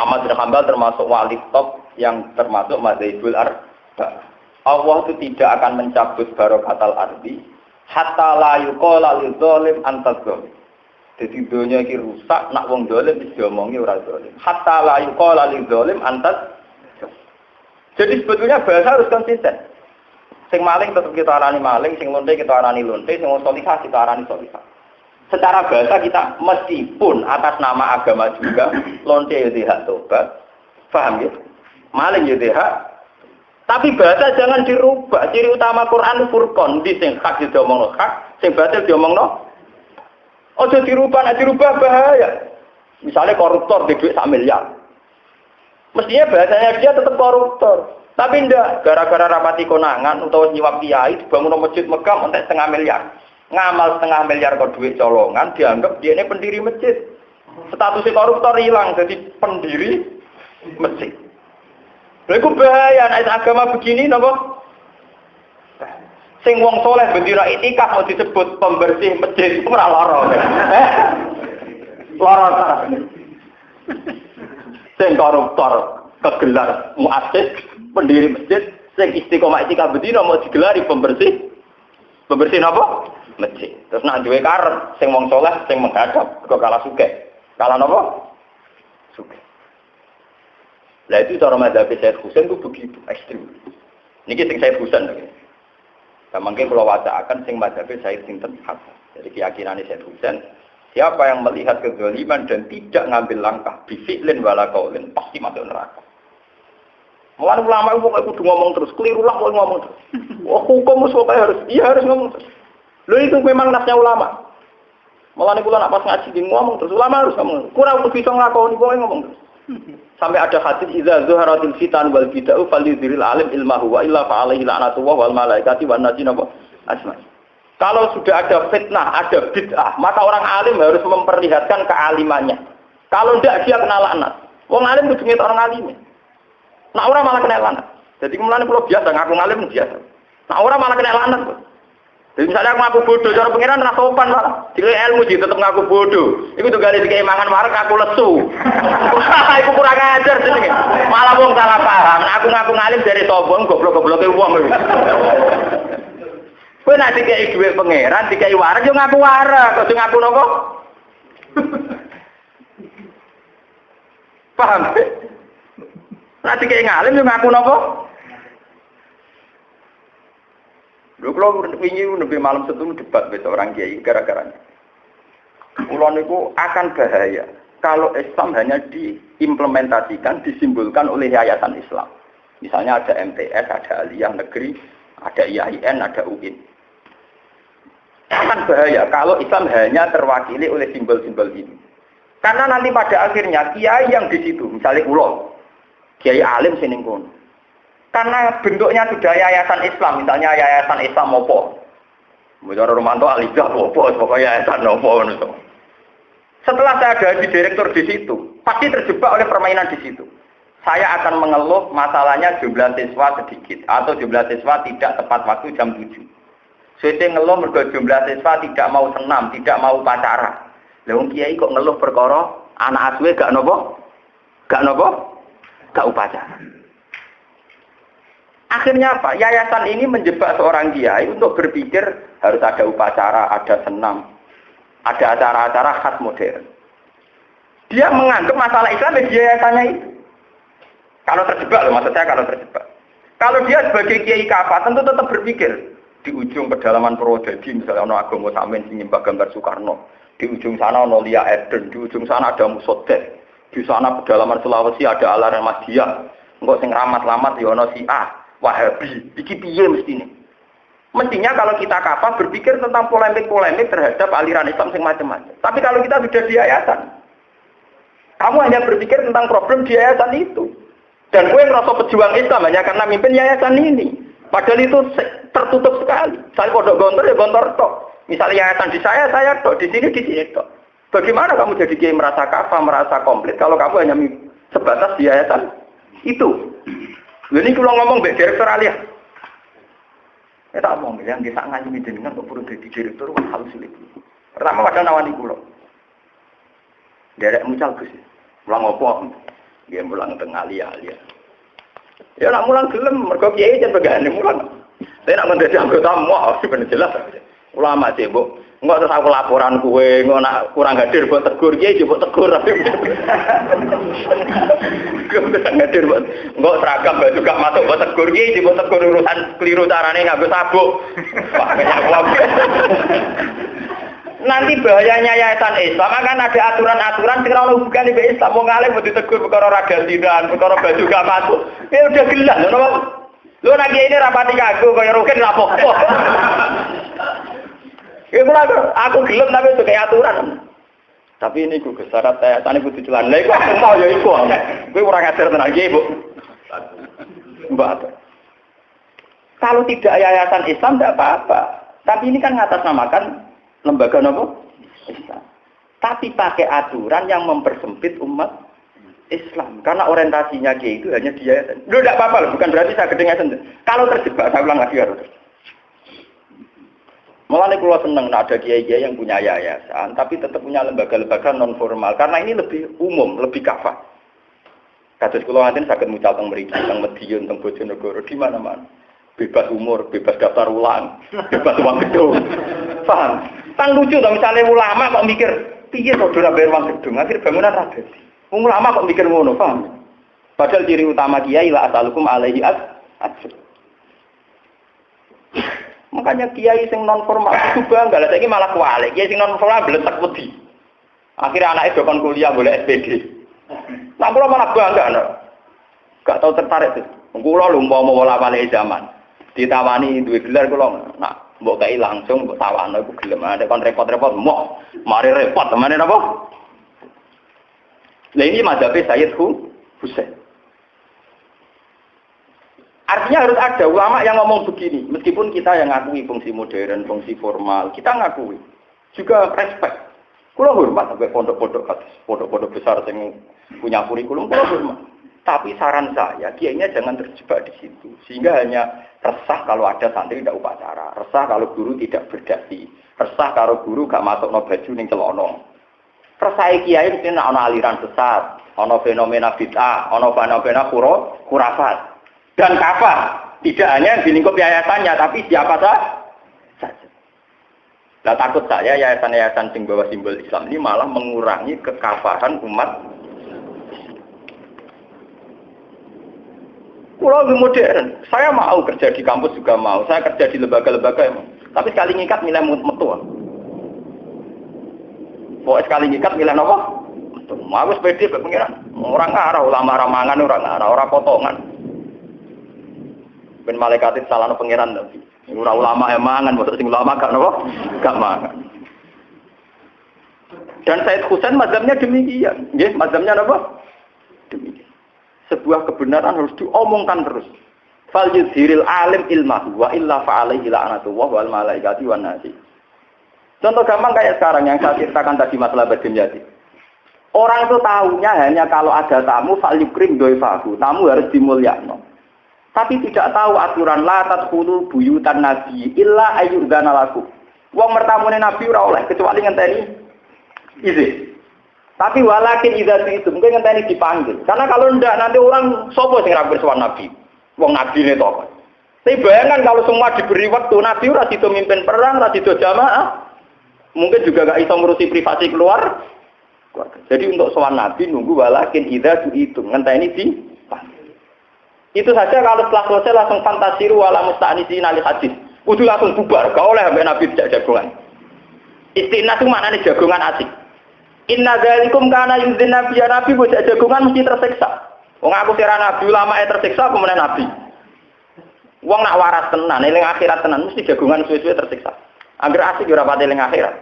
Ahmad bin Hambal termasuk wali top yang termasuk madzhabul arba. Allah itu tidak akan mencabut barokatal ardi hatta la yuqala lil zalim antazzalim. Jadi dunia ini rusak, nak wong zalim wis diomongi ora zalim. Hatta la yuqala lil zalim antazzalim. Jadi sebetulnya bahasa harus konsisten. Sing maling tetap kita arani maling, sing lonte kita arani lonte, sing solihah kita arani solihah. Secara bahasa kita meskipun atas nama agama juga lonte ya hak tobat, paham ya? Maling ya hak. Tapi bahasa jangan dirubah. Ciri utama Quran Furqan, di sing hak diomongno hak, sing batil diomongno. Ojo dirubah, nek dirubah bahaya. Misalnya koruptor di duit 1 miliar. Mestinya bahasanya dia tetap koruptor. Tapi ndak, gara-gara rapati konangan utawa nyiwap kiai dibangun masjid megah entek 0,5 miliar. Ngamal 0,5 miliar kok duit colongan dianggap dia ini pendiri masjid. Statusnya koruptor hilang jadi pendiri masjid. Lha iku bahaya nek agama begini napa? Sing wong soleh bendera itikaf mau disebut pembersih masjid ora lara. Lara ta. Sing koruptor kegelar muassis pendiri masjid, sing istiqomah itikaf bendera mau digelari pembersih napa? Masjid. Terus nak duwe karep sing wong soleh sing menghadap kok kalah sugih. Kalah napa? Sugih. Lah itu cara mazhab Sayyid Husain itu begitu ekstrim. Niki sing Sayyid Husain lho. Mungkin kalau wacaakan sing mazhabnya Sayyid Sinten Hasan. Jadi keyakinan Sayyid Husain, siapa yang melihat kezaliman dan tidak ngambil langkah bifi'lin wala qaulin pasti masuk neraka. Mulane ulama itu kudu ngomong terus, keliru lah kok ngomong terus. Wah, hukum harus ngomong terus. Lho itu memang nasnya ulama. Mulane kula nak pas ngaji ngomong terus, ulama harus ngomong. Kurang bisa nglakoni kok ngomong terus. Sampai ada hadis idza zuharatil fitan wal bid'ah falyudhiril alim ilmahu wa illa fa alaihi la'natullah wal malaikati wan nasin ajmain. Kalau sudah ada fitnah, ada bid'ah, maka orang alim harus memperlihatkan kealimannya. Kalau tidak dia kena laknat. Wong alim kudu ngetok orang alim. Nah orang malah kena laknat. Jadi mulane kula biasa ngaku alim biasa. Nah orang malah kena laknat. Jadi misalnya aku ngaku bodoh, cara pengiran rasa sopan malah. Jika ilmu jadi tetap ngaku bodoh. Itu tuh kali keimangan marek aku lesu. Aku kurang ajar sih. Malah wong salah paham. Aku ngaku ngalim dari sombong, goblok-gobloknya wong. Kowe nek dikai dhuwit pangeran, dikai warak yo ngaku warak, kok ngaku nopo? Paham? Nek dikai ngalim yo ngaku nopo? Lho kalau wingi nembe malam setunggu debat besok orang kiai gara-garanya. Kulo niku akan bahaya kalau Islam hanya diimplementasikan, disimbolkan oleh yayasan Islam. Misalnya ada MTS, ada Aliyah Negeri, ada IAIN, ada UIN. Akan bahaya kalau Islam hanya terwakili oleh simbol-simbol ini. Karena nanti pada akhirnya kiai yang di situ, misalnya ulo, kiai alim sini kono. Karena bentuknya sudah yayasan Islam, misalnya yayasan Islam opo. Bicara Romanto Alijah opo, pokoknya yayasan opo. Setelah saya ada di direktur di situ, pasti terjebak oleh permainan di situ. Saya akan mengeluh masalahnya jumlah siswa sedikit atau jumlah siswa tidak tepat waktu jam 7. Saya ngeluh mergo jumlah siswa tidak mau senam, tidak mau pacaran. Lah wong kiai kok ngeluh perkara anak asuhe gak nopo? Gak nopo? Gak upacara. Akhirnya apa? Yayasan ini menjebak seorang kiai untuk berpikir harus ada upacara, ada senam, ada acara-acara khas modern. Dia menganggap masalah Islam di yayasannya itu. Kalau terjebak loh, maksud saya kalau terjebak. Kalau dia sebagai kiai kafah tentu tetap berpikir di ujung pedalaman Purwodadi misalnya ono agama Samin sing nyembah gambar Soekarno, di ujung sana ono Lia Eden, di ujung sana ada Musodek, di sana pedalaman Sulawesi ada Alarm Masdia, engko sing ramat-lamat ya ono si A. Wahabi, iki piye mestine? Mestinya kalau kita kafah berpikir tentang polemik-polemik terhadap aliran Islam sing macam-macam. Tapi kalau kita sudah di yayasan, kamu hanya berpikir tentang problem di yayasan itu. Dan gue ngerasa pejuang Islam hanya karena mimpin yayasan ini. Padahal itu tertutup sekali. Saya kodok gontor ya gontor tok. Misalnya yayasan di saya tok. Di sini tok. Bagaimana kamu jadi kiai merasa kafah, merasa komplit kalau kamu hanya sebatas di yayasan itu? Ini kalau ngomong mbek direktur alia. Tak ngomong yang kita ngaji jenengan kok perlu jadi direktur wah halus sulit. Pertama padahal nawani kula. Derek mucal Gus. Mulang opo? Dia mulang teng alia. Ya nak mulang gelem mergo kiai jan begane mulang. Tapi nak menjadi anggota mau ben jelas. Ulama cebok. Enggak terus aku laporan kue, enggak nak kurang hadir buat tegur, kiai buat tegur. Kurang hadir buat, enggak seragam baju gak masuk buat tegur, kiai buat tegur urusan keliru carane ngambil sabuk. Makanya aku. Nanti bahayanya yayasan Islam kan ada aturan-aturan sing ora hubungan dengan Islam. Wong alim mau ditegur perkara ragantinan, perkara baju gak masuk. Ya udah gelas, ngono. Lho nek kiai ini rapati kagum kaya rugen rapopo. Ya aku gelem tapi itu kayak aturan. Tapi ini gue syarat yayasan iku dicelan. Lah iku aku mau ya iku. Kowe ora ngajar tenan iki, Bu. Mbak. Kalau tidak yayasan Islam tidak apa-apa. Tapi ini kan ngatasnamakan lembaga nopo? Islam. Tapi pakai aturan yang mempersempit umat Islam. Karena orientasinya kiai itu hanya di yayasan. Loh tidak apa-apa, bukan berarti saya gedeng yayasan. Kalau terjebak, saya ulang lagi harus. Mulane kula seneng ada kiai-kiai yang punya yayasan, tapi tetap punya lembaga-lembaga non formal karena ini lebih umum, lebih kafah. Kados kula ngaten saged mucal teng mriki, teng Medion, teng Bojonegoro, di mana-mana. Bebas umur, bebas daftar ulang, bebas uang gedung. Paham? Kan lucu to misale ulama kok mikir, piye kok ora bayar uang gedung, akhir bangunan ra dadi. Wong ulama kok mikir ngono, paham? Padahal ciri utama kiai la asalukum alaihi ajr. Makanya kiai sing non formal itu bangga, lah saiki malah kualik. Kiai sing non formal bletek wedi. Akhirnya anake dokon kuliah boleh SPD. Nah kula malah bangga no. Gak tau tertarik tuh. Kula lho umpama wala-wali zaman. Ditawani duwe gelar kula nak mbok kei langsung mbok tawano iku gelem. Nek kon repot-repot moh, mari repot temane napa? Lah ini mazhab Sayyid Husain. Artinya harus ada ulama yang ngomong begini, meskipun kita yang ngakui fungsi modern, fungsi formal, kita ngakui. Juga respect. Kulo hormat sampai pondok-pondok besar yang punya kurikulum, kulo hormat. Tapi saran saya, kiainya jangan terjebak di situ. Sehingga hanya resah kalau ada santri tidak upacara, resah kalau guru tidak berdasi, resah kalau guru gak masuk no baju ning celono. Resah kiai mesti ana aliran sesat, ana fenomena bid'ah, ana fenomena khurafat. Dan kafah, tidak hanya di lingkup yayasannya, tapi siapa saja. Nah takut saya yayasan-yayasan sing bawa simbol Islam ini malah mengurangi kekafahan umat. Kulo lebih modern, saya mau kerja di kampus juga mau, saya kerja di lembaga-lembaga emang. Tapi sekali ngikat milih metu. Pokoknya sekali ngikat milih apa? Metu. Mau sepede pengiran. Orang ngarah, ulama ramangan, orang ngarah, orang potongan. Ben malaikat itu salah no pangeran tapi ora ulama emangan maksud sing ulama gak napa gak mangan. Dan Sayyid Husain mazhabnya demikian. Nggih, mazhabnya apa? Demikian. Sebuah kebenaran harus diomongkan terus. Fal yuzhiril alim ilmahu wa illa fa alaihi la'natullah wal malaikati wan nasi. Contoh gampang kayak sekarang yang saya ceritakan tadi masalah Badimyati. Orang itu tahunya hanya kalau ada tamu fal yukrim doifahu, tamu harus dimulyakno. Tapi tidak tahu aturan la tadkhulu buyutan nabi illa ayyudzana lakum. Wong mertamune nabi ora oleh kecuali ngenteni izin. Tapi walakin idza itu mungkin ngenteni dipanggil. Karena kalau ndak nanti orang sapa sing ra bersowan nabi. Wong nabine to. Tapi bayangkan kalau semua diberi waktu nabi ora sido mimpin perang, ora sido jamaah. Mungkin juga gak iso ngurusi privasi keluar. Jadi untuk sowan nabi nunggu walakin idza itu ngenteni dipanggil. Itu saja kalau setelah selesai langsung fantasiru wala musta'nisina li hadis. Kudu langsung bubar, gak oleh sampai Nabi tidak jagongan. Istiqnas itu maknanya jagongan asik. Inna dzalikum kana yuzin nabi ya nabi bocah jagongan mesti tersiksa. Wong aku sira nabi ulama tersiksa kemudian nabi. Wong nak waras tenan, eling akhirat tenan mesti jagongan suwe-suwe tersiksa. Angger asik ora pati eling akhirat.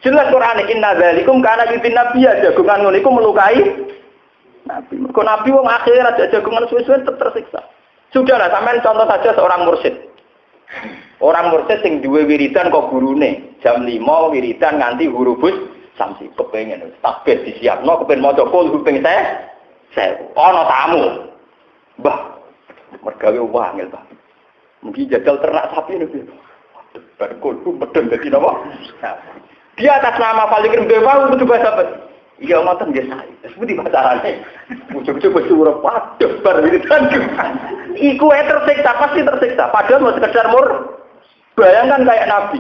Jelas Quran inna dzalikum kana yuzin nabi ya jagongan ngono iku melukai Nabi. Kalau Nabi wong akhirat jagongan suwe-suwe tersiksa. Sudahlah, sampean contoh saja seorang mursyid. Orang mursid sing duwe wiridan kok gurune jam 5 wiridan nganti hurufus samsi kepengin takbir disiapno kepen maca kul kuping saya ana tamu. Mbah, mergawe wangil, Pak. Mungkin jadal ternak sapi niku. Berkul medeng dadi napa? Dia atas nama Falikir Dewa untuk bahasa apa? Iya ngoten nggih sae. Wis pundi bahasane? Ujug-ujug wis urip padha bar wiridan. Iku tersiksa, pasti tersiksa. Padahal mau sekedar bayangkan kayak Nabi.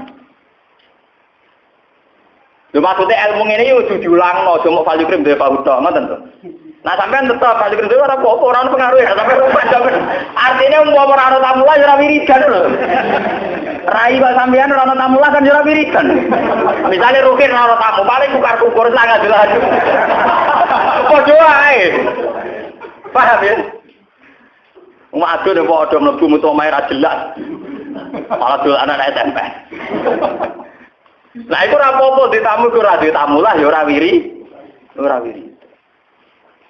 Lho maksudnya ilmu ini udah diulangno, cuma Falikir Dewa udah ngoten to. Nah sampean tetap Falikir Dewa ora apa-apa, ora ono pengaruh ya sampean rumah sampean. Artinya umpama ora ono tamu lah ora wiridan lho. Rai Pak sampean ora ono tamu lah kan ora wiridan. Misale rukin ora ono tamu, paling kukar-kukur sangat jelas. Padha ae. Paham ya? Umat ado nek padha mlebu metu omahe ra jelas. Malah dul anak SMP. Lah iku ora apa-apa ditamu ku ora ditamu lah ya ora wiri. Ora wiri.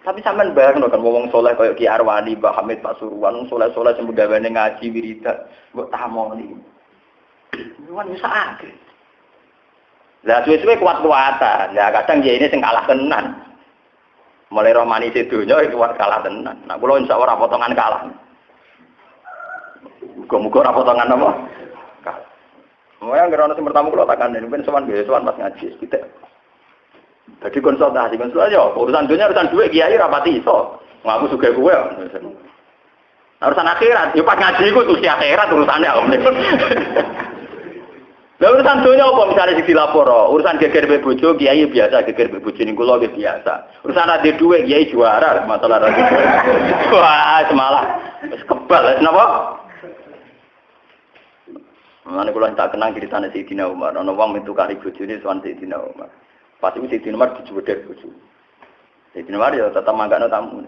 Tapi sampean bareng kan wong saleh kaya Ki Arwani, Mbah Hamid Pasuruan, wong saleh-saleh sing gaweane ngaji wiridan, mbok tamoni. Nuwun bisa akeh. Lah suwe-suwe kuat-kuatan. Lah kadang ya ini sing kalah tenan. Mulai romani sedonya itu kuat kalah tenan. Nah kula insyaallah ora potongan kalah. Muga-muga ora potongan apa? Kalah. Mulai anggere ana sing pertama kula tak kandhani ben sowan pas ngaji kita. Jadi konsultasi ya, urusan dunia, urusan duit, kiai rapati iso. Ngaku juga gue. Urusan akhirat, ya pas ngaji itu usia akhirat urusannya. Lah urusan dunia apa misalnya sing dilapor, urusan geger be bojo, kiai biasa geger be bojo niku lho biasa. Urusan ade duit, kiai juara masalah ade. Wah, semalah wis kebal, napa? Mane kula tak kenang ceritane Sayyidina Umar, ana wong metu kari bojone sowan Sayyidina Umar. Pas itu Sayyidina Umar dijuweder bojo. Sayyidina Umar ya tetep manggane tamu.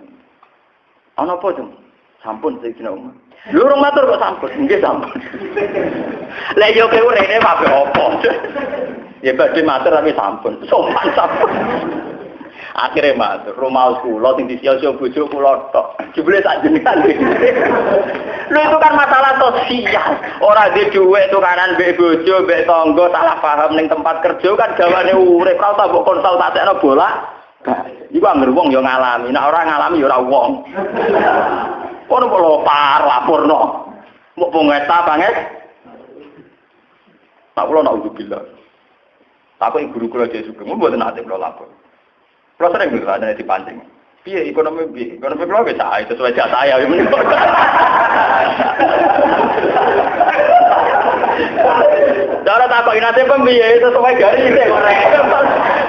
Ana apa, Jeng? Sampun Sayyidina Umar. Lho urung matur kok sampun. Nggih sampun. Lah yo kowe rene apa apa. Ya badhe matur tapi sampun. Sopan sampun. Akhire matur, rumah kula sing disiyo-siyo bojo kula tok. Jebule sak jenengan. Lho itu kan masalah sosial. Ora di dhuwit tukaran mbek bojo, mbek tangga salah paham ning tempat kerja kan gawane urip, ora usah mbok konsultasekno bola. Iku anggere wong ya ngalami, nek ora ngalami ya ora wong. Kono kok laporno. Mbok pengeta banget. Tak kula nak uzubillah. Takut guru kula Yesus kemu mboten ate kula lapor. Kula sering ngene ada dipancing. Piye ekonomi kula wis sae sesuai jatah saya ya menika. Cara tak kok inate piye sesuai garis iki kok rek.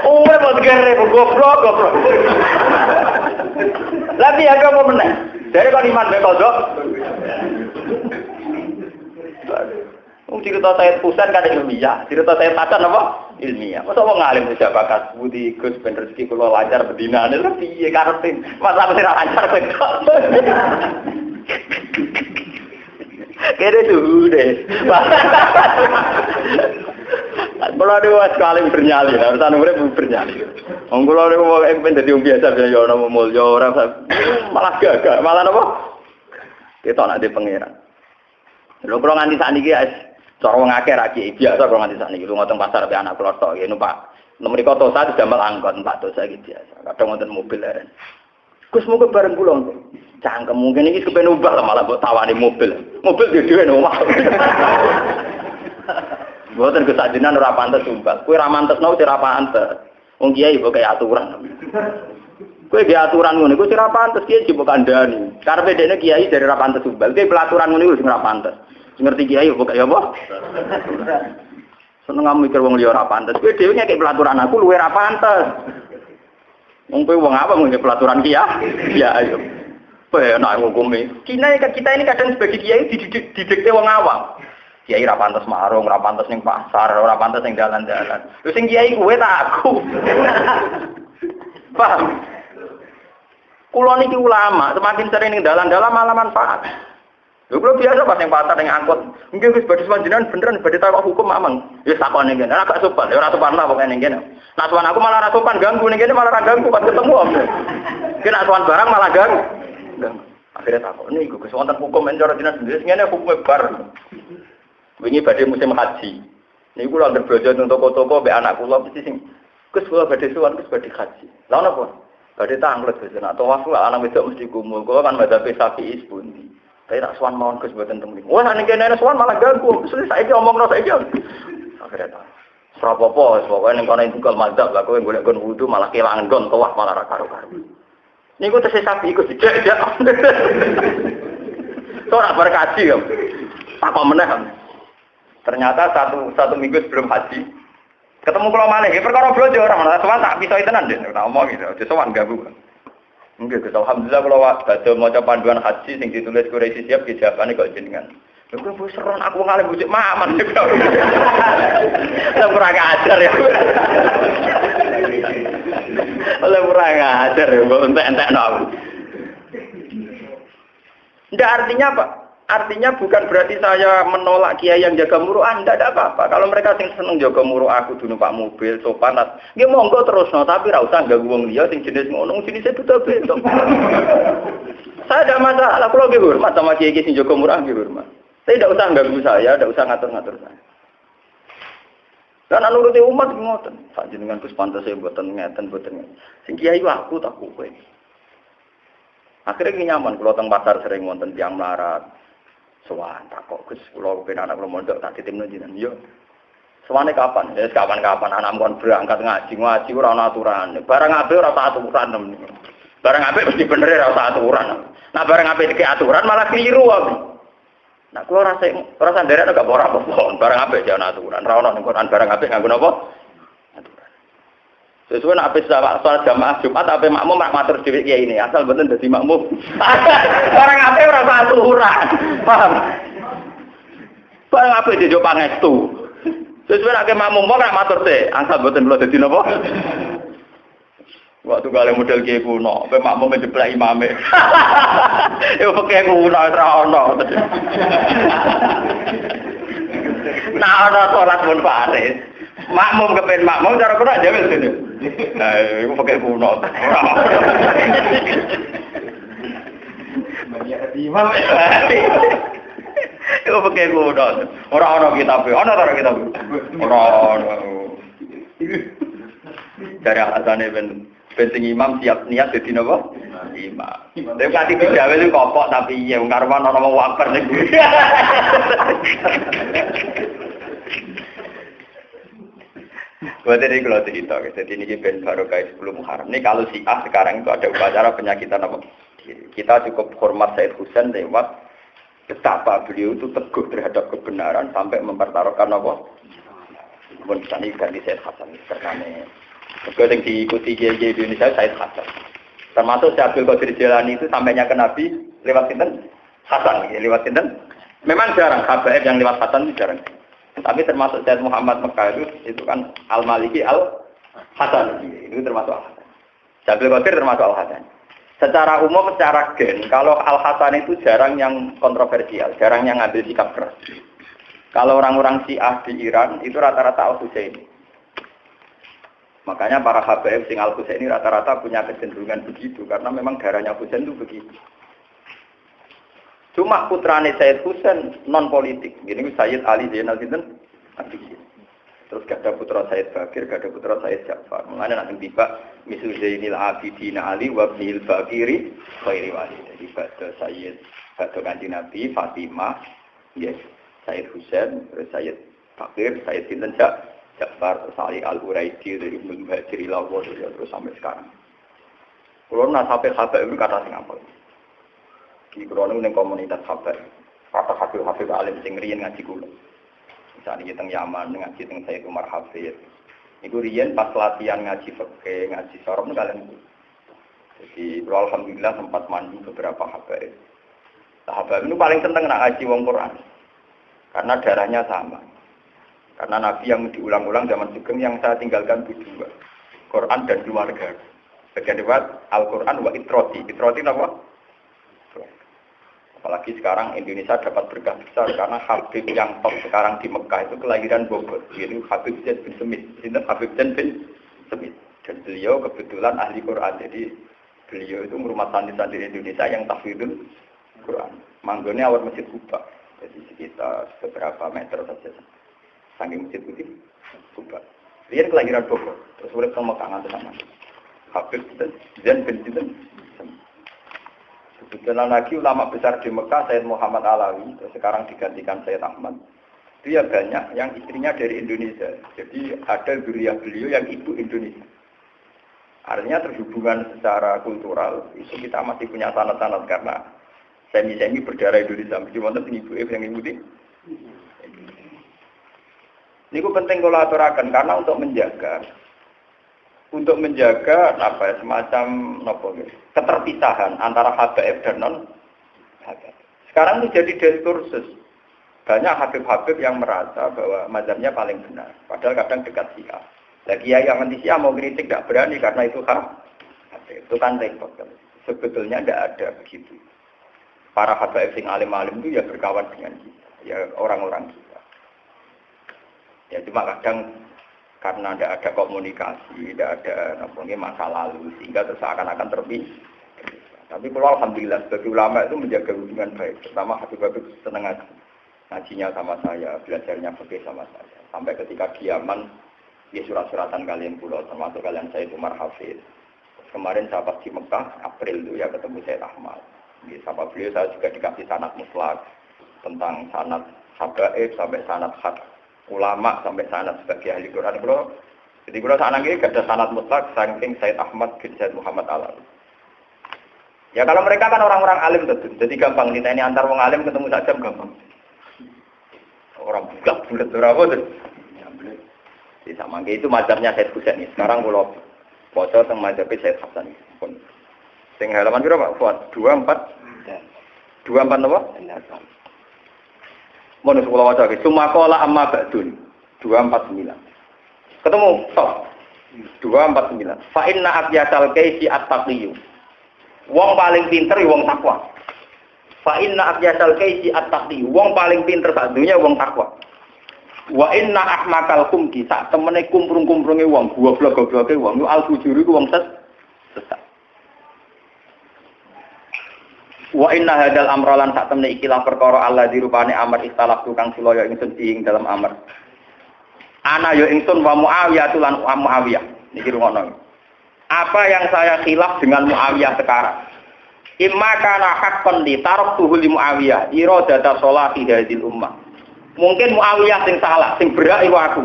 Urip kok gere goblok. Lah piye apa meneh? Dari kon iman mek kodok. Cerita saya pusat kan ilmiah, cerita saya pacar apa? Ilmiah. Masa wong ngalim wis bakat budi Gus ben rezeki kula lancar bedinane lho piye karepe? Masa mesti ra lancar kok. Kere deh. Kula dewa sekali bernyali, urusan urip bernyali. Wong kula niku wong ben dadi wong biasa ya ana mulya ora malah gagah, malah napa? Ketok nek di pangeran. Lho kula nganti sakniki cara wong akeh ra kiai biasa kok nganti sakniki lunga teng pasar be anak kula tok ngene Pak. Mriko tosa didamel angkot Pak tosa iki biasa. Kadang wonten mobil leren. Gus mung bareng kula. Cangkem mungkin iki kepen ubah malah mbok tawani mobil. Mobil dhewe nang omah. Mboten kesadenan ora pantes sumpah. Kowe ra mantesno ora pantes. Wong kiai kok kaya aturan. Kowe ge aturan ngono iku ora pantes kiai coba kandhani. Karepe dekne kiai dari ra pantes sumpah. Kowe pelaturan ngono iku sing ora pantes. Ngerti kiai kok kaya apa? Seneng mikir wong liya ora pantes. Kowe dhewe ngekek pelaturan aku luwe ra pantes. Wong kowe wong apa ngekek pelaturan kiai? Ya ayo. Kowe enak ngukumi. Kita ini kadang sebagai kiai didikte wong awam. Kiai ra pantes marung, ra pantes ning pasar, ora pantes ning dalan-dalan. Lho sing kiai kowe ta aku. Paham? Kulo niki ulama, semakin sering ning dalan-dalan malah manfaat. Lho kulo biasa pas ning pasar ning angkot, mungkin wis badhe panjenengan beneran badhe takok hukum mamang. Ya takon ning kene, ora gak sopan, ora sopan lah pokoke ning kene. Nak sowan aku malah ora sopan ganggu ning kene malah ora ganggu pas ketemu. Kena sowan barang malah ganggu. Akhirnya takok niku Gus wonten hukum encara dinas sendiri ngene hukume bar. Wingi badhe musim haji. Niku kula anggere bojo nang toko-toko mbek anak kula mesti sing Gus kula badhe sowan Gus badhe haji. Lah napa? Badhe tanglet Gus. Nek tawaf kula anak wedok mesti kumul. Kula kan madzhab Syafi'i sepundi. Saya tak sowan mawon Gus mboten temui. Wah nek kene sowan malah ganggu. Mesti saiki omongno saiki. Akhire ta. Srapopo pokoke ning kono tunggal madzhab lah kowe golek gon wudu malah kelangan gon tawaf malah ra karo-karo. Niku tesih Syafi'i Gus dijak. Ora berkaji ya. Apa meneh. Ternyata satu minggu sebelum haji ketemu kula malih nggih perkara blojo ora ana sowan tak pisoi tenan Dik. Tak omong gitu. Aja sowan ganggu. Nggih Gus alhamdulillah kula badhe maca panduan haji sing ditulis Quraisy siap dijawabane kok jenengan. Lha kok wis seron aku ngalih bujuk maman. Lah ora ngajar ya. Lah ora ngajar ya mbok entek-entekno aku. Ndak artinya apa? Artinya bukan berarti saya menolak kiai yang jaga muruah, tidak ada apa-apa. Kalau mereka sing seneng jaga muruah aku dulu Pak mobil, sopan, nggih monggo terusno, tapi ra usah ganggu wong liya sing jenis ngono, jenis beto-beto. Saya ada masalah, kalau nggih hormat sama kiai sing jaga muruah nggih hormat. Saya tidak usah ganggu saya, tidak usah ngatur-ngatur saya. Dan nuruti umat ngoten. Sak jenengan Gus pantes mboten ngeten mboten. Sing kiai aku tak kowe. Akhirnya nyaman kalau teng pasar sering wonten tiyang melarat. Sowan tak kok Gus kula kepen anak kula mondok tak ditimno jenengan yo. Sowane kapan? Ya kapan-kapan anak kon berangkat ngaji ora ana aturan. Barang apik ora tak aturan temen. Barang apik mesti bener ora tak aturan. Nah barang apik iki aturan malah keliru aku. Nah kula ora sanderek gak ora apa-apa. Barang apik jangan aturan. Ora ono ning Quran barang apik nganggo napa? Aturan. Sesuai nek apik salat jamaah Jumat apik makmum rak matur dhewe kiai ini asal mboten dadi makmum. Barang apik ora aturan. Paham? Barang apik dijo pangestu. Sesuai nek makmum kok rak matur teh asal mboten kula dadi napa? Waktu kali model kiai kuno, apik makmum jeblak imame. Yo pakai kuno ora ono. Nah ana salat pun Faris. Makmum kepen makmum cara kuno aja wis ngene. Nah, iku pakai kuno. Banyak imam. Iku pakai kuno. Ora ono kitab. Ono ta kitab? Ora ono. Dari asane penting imam siap niat dadi napa? Imam. Tapi kanthi digawe itu kopok tapi ya wong karuan ana wong waper niku. Buat ini kalau cerita, jadi ini ben barokah 10 Muharram. Ini kalau Syiah sekarang itu ada upacara penyakitan apa? Kita cukup hormat Said Husain lewat betapa beliau itu teguh terhadap kebenaran sampai mempertaruhkan apa? Pun tadi ganti Said Hasan terkane. Juga yang diikuti kiai Indonesia Said Hasan. Termasuk Syekh Abdul Qadir Jilani itu sampainya ke Nabi lewat sinten? Hasan, ya, lewat sinten? Memang jarang habaib yang lewat Hasan itu jarang. Tapi termasuk Syekh Muhammad Mekah itu kan Al-Maliki Al-Hasan. Itu termasuk Al-Hasan. Syekh Abdul Qadir termasuk Al-Hasan. Secara umum, secara gen, kalau Al-Hasan itu jarang yang kontroversial, jarang yang ngambil sikap keras. Kalau orang-orang Syiah di Iran, itu rata-rata Al-Husaini. Makanya para habaib sing Al-Husaini rata-rata punya kecenderungan begitu, karena memang darahnya Husain itu begitu. Cuma putrane Sayyid Husain non politik. Ini Sayyid Ali Zainal Abidin. Terus gak ada putra Sayyid Bakir, gak ada putra Sayyid Ja'far. Mulanya nanti tiba misu Zainil Abidin Ali wa ibnil Bakiri khairi wali. Jadi pada Sayyid pada Kanjeng Nabi Fatimah, yes, Sayyid Husain, terus Sayyid Bakir, Sayyid Sinten Ja'far, terus Ali Al-Uraidi dari Ibnu Muhajir Lawa terus sampai sekarang. Kalau nasabe habaib itu kata sing apa? Di krono ning komunitas habaib. Kata habaib alim sing riyen ngaji kula. Misalnya kita Yaman ngaji teng Sayyid Umar Hafid. Iku riyen pas latihan ngaji fikih, ngaji sorok kalian. Jadi alhamdulillah sempat mandi beberapa habaib. Habaib itu paling seneng nak ngaji wong Quran. Karena darahnya sama. Karena Nabi yang diulang-ulang zaman Sugeng yang saya tinggalkan itu dua. Quran dan keluarga. Bagian dua Al-Quran wa itroti. Itroti apa? Apalagi sekarang Indonesia dapat berkah besar karena Habib yang top sekarang di Mekah itu kelahiran Bogor, yaitu Habib Zaid bin Semit. Ini Habib Zaid bin Semit. Dan beliau kebetulan ahli Quran, jadi beliau itu merumat santri-santri Indonesia yang tahfidzul Quran. Manggone awal Masjid Kuba. Jadi kita beberapa meter saja. Saking Masjid Putih, Kuba. Dia kelahiran Bogor, terus urip teng Mekah ngantos sama. Habib Zain bin Sinten. Kebetulan lagi ulama besar di Mekah, Sayyid Muhammad Alawi, terus sekarang digantikan Sayyid Ahmad. Itu ya banyak yang istrinya dari Indonesia. Jadi ada zuriyah beliau yang ibu Indonesia. Artinya terhubungan secara kultural, itu kita masih punya sanad-sanad karena semi-semi berdarah Indonesia. Mesti wonten ibu yang ngikuti. Ini penting kalau aturakan karena untuk menjaga apa ya, semacam keterpisahan antara habaib dan non habaib. Sekarang itu jadi diskursus. Banyak habib-habib yang merasa bahwa mazhabnya paling benar, padahal kadang dekat Syiah. Lagi yang anti Syiah mau kritik tidak berani karena itu itu kan repot. Sebetulnya tidak ada begitu. Para habaib sing alim-alim itu ya berkawan dengan kita, ya orang-orang kita. Ya cuma kadang karena tidak ada komunikasi, tidak ada masa lalu, sehingga seakan-akan terpisah. Tapi kalau alhamdulillah sebagai ulama itu menjaga hubungan baik, pertama habib-habib senang ngajinya sama saya, belajarnya fikih sama saya. Sampai ketika di Yaman, dia surat-suratan kalian pulau, termasuk kalian saya Umar Hafiz. Kemarin saya pas di Mekah, April itu ya ketemu Sayyid Ahmad. Sama beliau saya juga dikasih sanad mutlak tentang sanad habaib sampai sanad hak ulama sampai sanad sebagai ahli Quran. Jadi kalau saat ini ada sanad mutlak saking Sayyid Ahmad bin Sayyid Muhammad Alawi. Ya kalau mereka kan orang-orang alim tentu, jadi gampang kita ini antar wong alim ketemu saja gampang. Orang bulat berapa tuh? Jadi sama itu mazhabnya Sayyid Husain. Sekarang kalau bocor tentang mazhab Sayyid Hasan. Sing halaman berapa Pak? 24 apa? Mohon sekolah wajah. Sumakola amma ba'dun 249. Ketemu top 249. Fa inna abyasal kaisi at-taqiyyu. Wong paling pinter wong takwa. Fa inna abyasal kaisi at-taqiyyu. Wong paling pinter sak dunya wong takwa. Wa inna ahmakal kumki sak temene kumprung-kumprunge wong goblok-gobloke wong al-fujuri ku wong sesat. Wa inna hadal amrolan sak temne ikilah perkara Allah dirupane amr istalaf tukang silaya ingsun ing dalam amr. Ana ya ingsun wa Muawiyah lan Muawiyah. Niki rungono. Apa yang saya khilaf dengan Muawiyah sekarang? Imma kana haqqan li taraktuhu li Muawiyah iradata sholati hadil ummah. Mungkin Muawiyah sing salah, sing berak iku aku.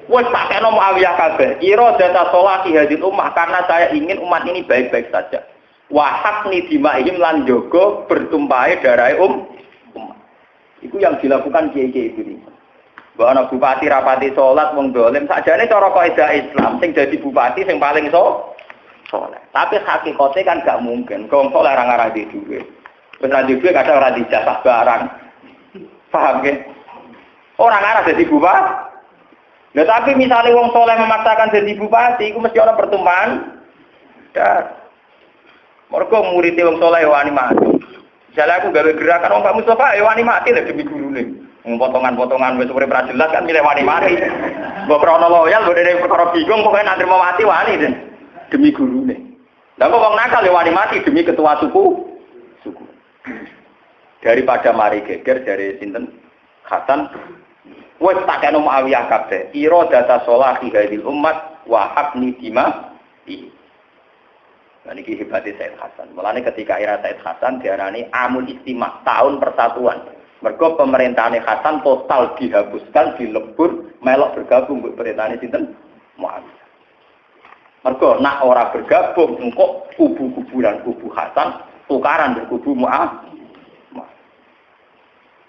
Wes tak kena Muawiyah kabeh. Iradata sholati hadil ummah karena saya ingin umat ini baik-baik saja. Wahatni dimaihim lan jogo bertumpahe darah umat. Itu yang dilakukan kiai-kiai ini. Bahwa anak bupati rapati sholat wong dolim sakjane cara kaidah Islam sing jadi bupati sing paling sholat. Tapi hakikate kan gak mungkin. Wong sholat ora ngarah di dhuwit. Wis ra di dhuwit kadang ora dijatah barang. Paham nggih? Orang ngarah jadi bupati. Nah tapi misalnya wong sholat memaksakan jadi bupati, itu mesti ana pertumpahan darah. Mergo murid wong saleh wani mati. Jale aku gawe gerakan wong Pak Mustofa wani mati lho demi gurune. Wong potongan-potongan wis urip ra jelas kan milih wani mati. Mbok krono loyal mbok dene perkara bingung pokoke nek trimo mati wani demi gurune. Lah kok wong nakal ya wani mati demi ketua suku. Daripada mari geger dari sinten Hasan wis tak kena Muawiyah kabeh. Ira data sholati hadil ummat wa habni dima. Ini hebatnya Sayyid Hasan. Mulanya ketika era Sayyid Hasan diarani Amul Istimah, tahun persatuan. Mergo pemerintahan Hasan total dihapuskan, dilebur, melok bergabung dengan pemerintahan sinten Muawiyah. Mergo nak ora bergabung, engko kubu-kuburan kubu Hasan tukaran dengan kubu Muawiyah.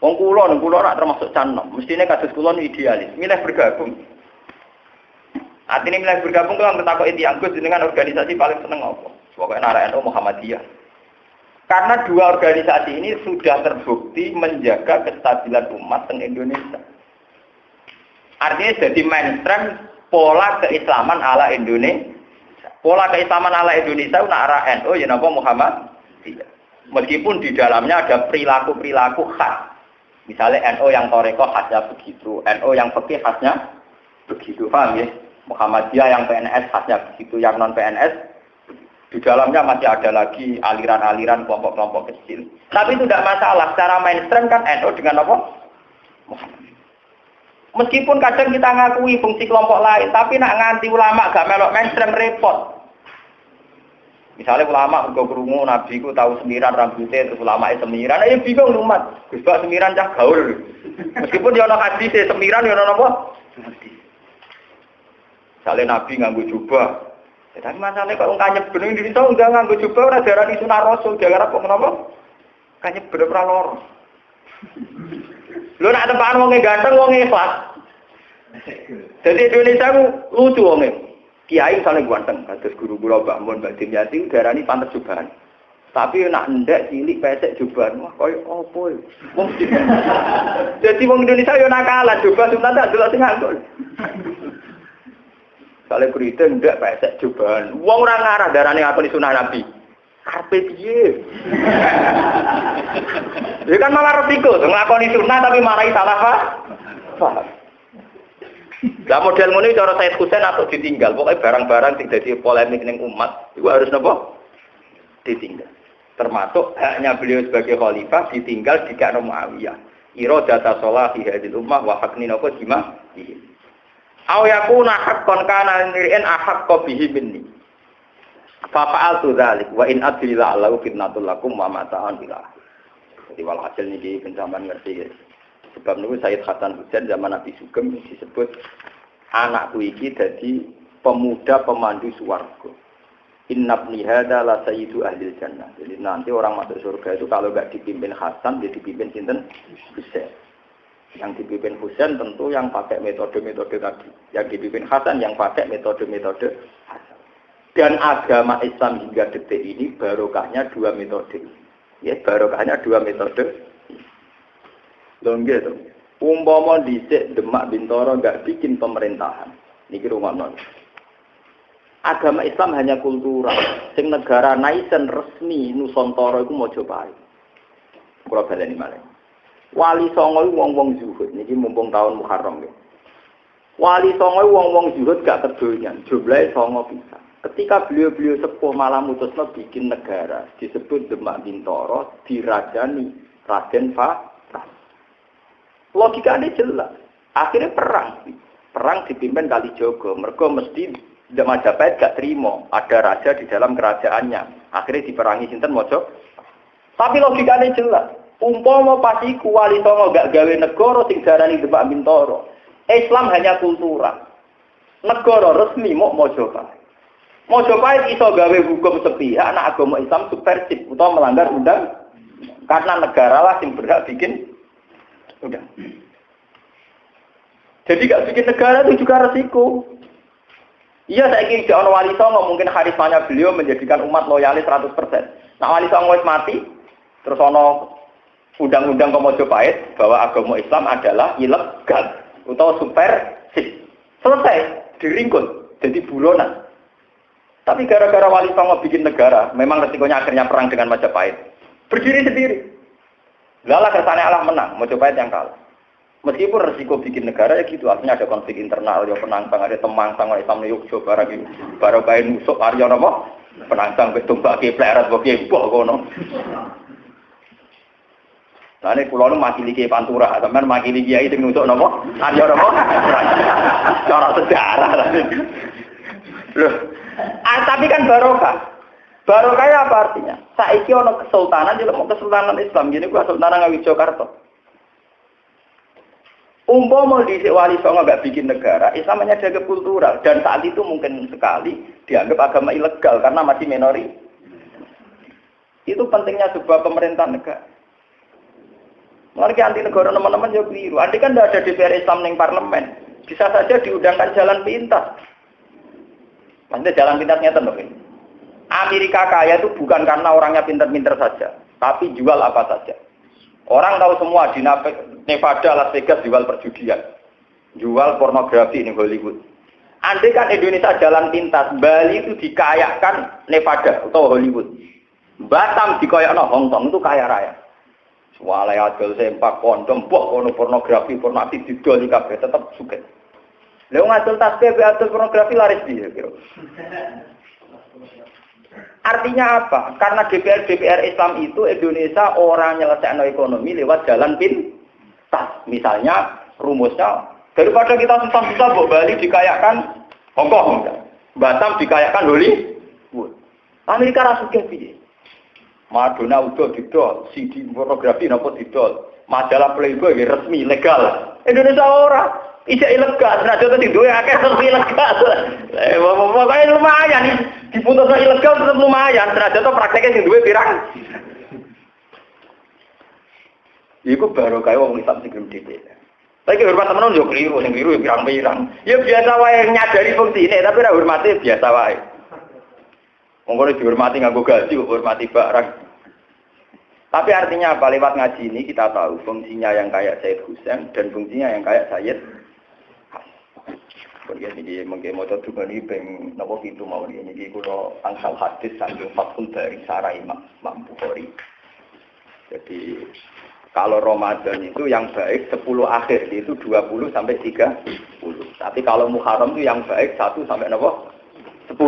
Wong kula ora termasuk canom. Mestine kados kula idealis, milih bergabung. Artinya milih bergabung kalau ngetakoki tiyang Gus jenengan organisasi paling seneng apa? Pokoknya Nara NU Muhammadiyah. Karena dua organisasi ini sudah terbukti menjaga kestabilan umat di Indonesia. Artinya jadi mainstream pola keislaman ala Indonesia. Pola keislaman ala Indonesia Nara NU ya napa Muhammadiyah. Meskipun di dalamnya ada perilaku-perilaku khas. Misalnya NU yang toreko khasnya begitu, NU yang fikih khasnya begitu, paham ya? Muhammadiyah yang PNS khasnya begitu, yang non PNS. Di dalamnya masih ada lagi aliran-aliran kelompok-kelompok kecil. Tapi itu tidak masalah. Secara mainstream kan NU dengan apa? Meskipun kadang kita ngakui fungsi kelompok lain, tapi nak nganti ulama gak melok mainstream repot. Misalnya ulama mergo krungu Nabi ku tahu semiran rambutnya terus ulama semiran, ayo bingung umat. Gus Bak semiran cah gaul. Meskipun dia ana hadis semiran ya ana apa? Misalnya Nabi nganggo jubah. Tapi masalahnya kalau kanyep bener di situ enggak nganggo jubah ora darani sunah rasul, jangan apa kenapa? Kanyep bener ora loro. Lho nek tepakan wong ganteng wong ikhlas. Jadi Indonesia ku lucu wong kiai misalnya ganteng, kados guru kula Mbak Mun, Mbak Dimyati darani pantes jubahan. Tapi nak ndek cilik pesek jubahan, wah koyo opo ya. Wong jadi wong Indonesia yo nakalan jubah sunat tak delok sing nganggo. Sale berita ndak pesek jubahan. Wong ora ngarah darane ngakoni sunah Nabi. Karepe piye? Ya kan malah resiko, nglakoni sunah tapi marahi salah paham. Lah model ngono cara Said Husain atau ditinggal. Pokoknya barang-barang sing dadi polemik ning umat itu harus napa? Ditinggal. Termasuk haknya beliau sebagai khalifah ditinggal di Ka'ab Muawiyah. Iradata sholahi hadil ummah wa hakni napa jima. Aw yakuna haqqan kana lir'in ahaqqa bihi minni. Fa fa'altu dzalik wa in adri la lahu fitnatul lakum wa mata'an bila. Jadi walhasil niki penjaman ngerti ya. Sebab niku Sayyid Hasan Husain zaman Nabi Sugeng disebut anakku iki dadi pemuda pemandu swarga. Inna ibni hadza la sayyidu ahli jannah. Jadi nanti orang masuk surga itu kalau enggak dipimpin Hasan dia dipimpin sinten? Husain. Yang dipimpin Husain tentu yang pakai metode-metode tadi. Yang dipimpin Hasan yang pakai metode-metode Hasan. Dan agama Islam hingga detik ini barokahnya dua metode. Ya, barokahnya dua metode. Lho nggih to. Umpama dhisik Demak Bintoro enggak bikin pemerintahan. Niki rumakno. Agama Islam hanya kultural. Sing negara naisen resmi Nusantara iku Mojopahit. Kula baleni malih. Wali Songo wong-wong zuhud niki mumpung tahun Muharram nggih. Wali Songo wong-wong zuhud gak kedonyan, jumlahe 9 pisan. Ketika beliau-beliau sepuh malah mutusno bikin negara disebut Demak Bintoro dirajani Raden Fatah. Logikane jelas. Akhirnya perang dipimpin Kalijogo. Mergo mesti Majapahit gak terima ada raja di dalam kerajaannya. Akhirnya diperangi sinten Mojo. Tapi logikane jelas. Umpama pas iku Wali Songo gak gawe negara sing darani Demak Bintoro. Islam hanya kultural. Negara resmi mau Mojopahit. Mojopahit iso gawe hukum sepihak anak agama Islam subversif utawa melanggar undang karena negara lah sing berhak bikin undang. Jadi gak bikin negara itu juga resiko. Iya saya kira ono Wali Songo mungkin karismanya beliau menjadikan umat loyalis 100%. Nah Wali Songo wis mati terus ono undang-undang ke Mojopahit bahwa agama Islam adalah ilegal atau subversif. Selesai, diringkul, jadi buronan. Tapi gara-gara Wali Songo bikin negara, memang resikonya akhirnya perang dengan Majapahit. Berdiri sendiri. Lalah kersane Allah menang, Majapahit yang kalah. Meskipun resiko bikin negara ya gitu, artinya ada konflik internal, ya penangsang, ada temangsang, Islam Yogyo, baru kain musuk, Arya apa? Penangsang, betumbak, pleret, bok kono. Nah ini pulau ini makili kiai Pantura, teman makili kiai itu nusuk nopo, Arya nopo, cara sejarah. Loh, tapi kan barokah. Barokah apa artinya? Saiki ono kesultanan, jadi mau kesultanan Islam, gini gua Kesultanan Ngayogyakarta. Umpama di Wali Songo nggak bikin negara, Islam hanya jaga kultural dan saat itu mungkin sekali dianggap agama ilegal karena masih minori. Itu pentingnya sebuah pemerintahan negara. Mereka anti negara teman-teman jauh keliru. Andai kan tidak ada DPR Islam di parlemen, bisa saja diundangkan jalan pintas. Maksudnya jalan pintasnya tentu. Amerika kaya itu bukan karena orangnya pintar-pintar saja, tapi jual apa saja. Orang tahu semua di Nevada, Las Vegas jual perjudian, jual pornografi di Hollywood. Andai kan Indonesia jalan pintas, Bali itu dikayakan Nevada atau Hollywood. Batam dikayakno Hong Kong itu kaya raya. Walai adol sempak kondom, pornografi, pornografi didol kabeh tetap sugih. Lha ngadol tasbih adol pornografi laris piye kira. Artinya apa? Karena DPR Islam itu Indonesia orang nyelesaikan ekonomi lewat jalan pintas. Misalnya rumusnya daripada kita susah-susah Bali dikayakan Hongkong, Batam dikayakan Hollywood. Amerika rasuke piye? Madonna udah didol, CD pornografi napa didol. Majalah Playboy resmi legal. Indonesia ora. Iya ilegal, nah contoh di dua akeh tetap ilegal. Pokoknya lumayan, diputus ilegal tetap lumayan. Nah contoh prakteknya di dua pirang. Iku baru kayak orang Islam sing gede. Tapi hormat teman yo keliru, sing keliru yo pirang-pirang. Ya biasa wae nyadari fungsi ini, tapi ora hormati biasa wae. Monggo dihormati nganggo gaji, hormati barang. Tapi artinya apa? Lewat ngaji ini kita tahu fungsinya yang kayak Said Husain dan fungsinya yang kayak Sayyid Hasan. Jadi mungkin mau coba nih peng nopo pintu mau ini kalau angsal hadis sambil Fathul Bari Sarai Imam Bukhari. Jadi kalau Ramadan itu yang baik 10 akhir itu 20 sampai 30. Tapi kalau Muharram itu yang baik 1 sampai nopo 10.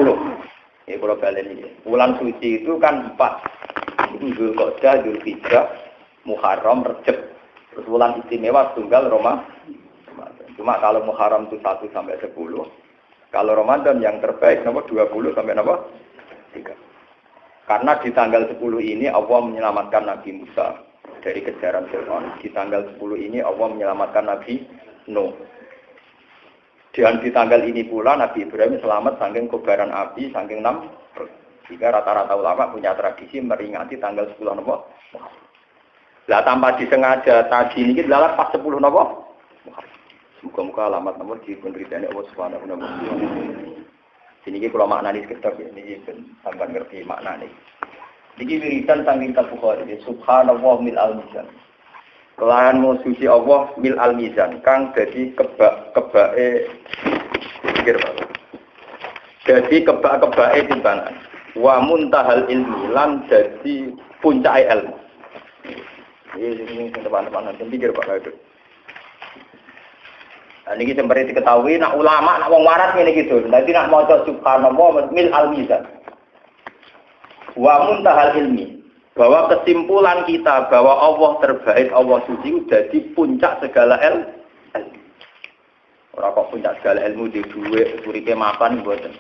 Ini kalau balen ini. Bulan suci itu kan 4. Itu Zulqa'dah, Zulhijjah, Muharram, Rejab. Terus bulan istimewa tunggal Ramadan. Cuma kalau Muharram itu 1 sampai 10. Kalau Ramadan yang terbaik nomor 20 sampai nomor 3. Karena di tanggal 10 ini Allah menyelamatkan Nabi Musa dari kejaran Fir'aun. Di tanggal 10 ini Allah menyelamatkan Nabi Nuh. Dan di tanggal ini pula Nabi Ibrahim selamat saking kobaran api, saking jika rata-rata ulama punya tradisi meringati tanggal 10 nomor. Lah tanpa disengaja tadi ini adalah pas 10 nomor. Muka-muka alamat nomor di penderitaannya Allah Subhanahu wa Ta'ala. Sini kalau makna ini sekitar ini tambah ngerti makna ini. Ini wiridan saking Bukhari. Subhanallah mil al-mizan. Kelahan suci Allah mil al-mizan. Kang jadi kebake pikir Pak. Jadi kebake timbangan. Wa muntahal ilmi lan jadi puncak ilmu. Ini teman-teman nanti pikir Pak Daud. Nah, ini seperti diketahui, nak ulama, nak wong waras ini gitu. Nanti nak mau subhanallah mil al-mizan. Wa muntahal ilmi. Bahwa kesimpulan kita bahwa Allah terbaik, Allah suci, jadi puncak segala ilmu. Orang kok puncak segala ilmu di duit, uripe mapan mboten.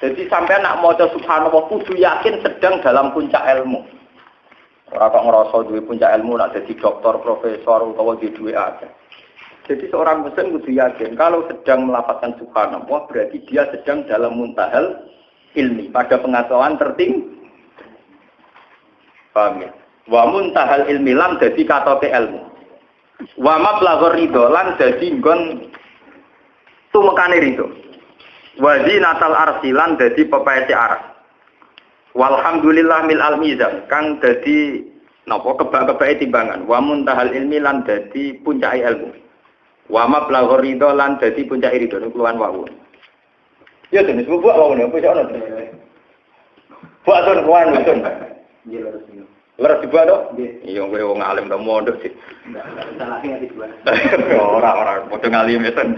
Jadi sampai nak maca subhanallah kudu yakin sedang dalam puncak ilmu. Ora kok ngrasa duwe puncak ilmu nak dadi doktor, profesor utawa di duwe aja. Jadi seorang muslim kudu yakin kalau sedang melafazkan subhanallah berarti dia sedang dalam muntahal ilmi, pada pengetahuan tertinggi. Paham ya? Wa muntahal ilmi lam dadi katoke ilmu. Wa mablaghur ridho lan dadi nggon tumekane ridho. Wa zinatal arsilan dadi pepaese aras. Walhamdulillah mil al mizan kang dadi napa kebak-kebake timbangan. Wa muntahal ilmi lan dadi puncake ilmu. Wa mablaghur ridho lan dadi puncake ridho niku luwan wau. Ya tenan buat wau ne apa ana. Buat ton kuwan ton. Nggih leres niku. Leres dibuat to? Nggih. Iya kowe wong alim to mondok sih. Salah sing dibuat. Ora padha ngalim mesen.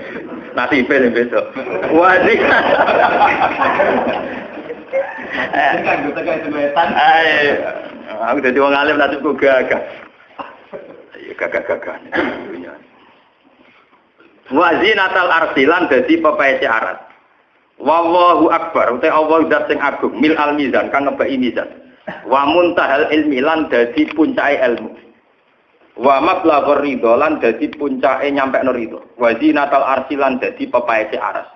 Nasibe le besok. Wah iki. Kan tekan semetan. Aku dadi wong alim nasibku gagah. Ayo gagah-gagah. Wa zinatal arsilan dadi pepaese arat. Wallahu akbar uta Allah zat sing agung mil al mizan kang ngebaki mizan. Wa muntahal ilmi lan dadi puncake ilmu. Wa mablaghur ridho lan dadi puncake nyampekno ridho. Wa zinatal arsilan dadi pepaese aras.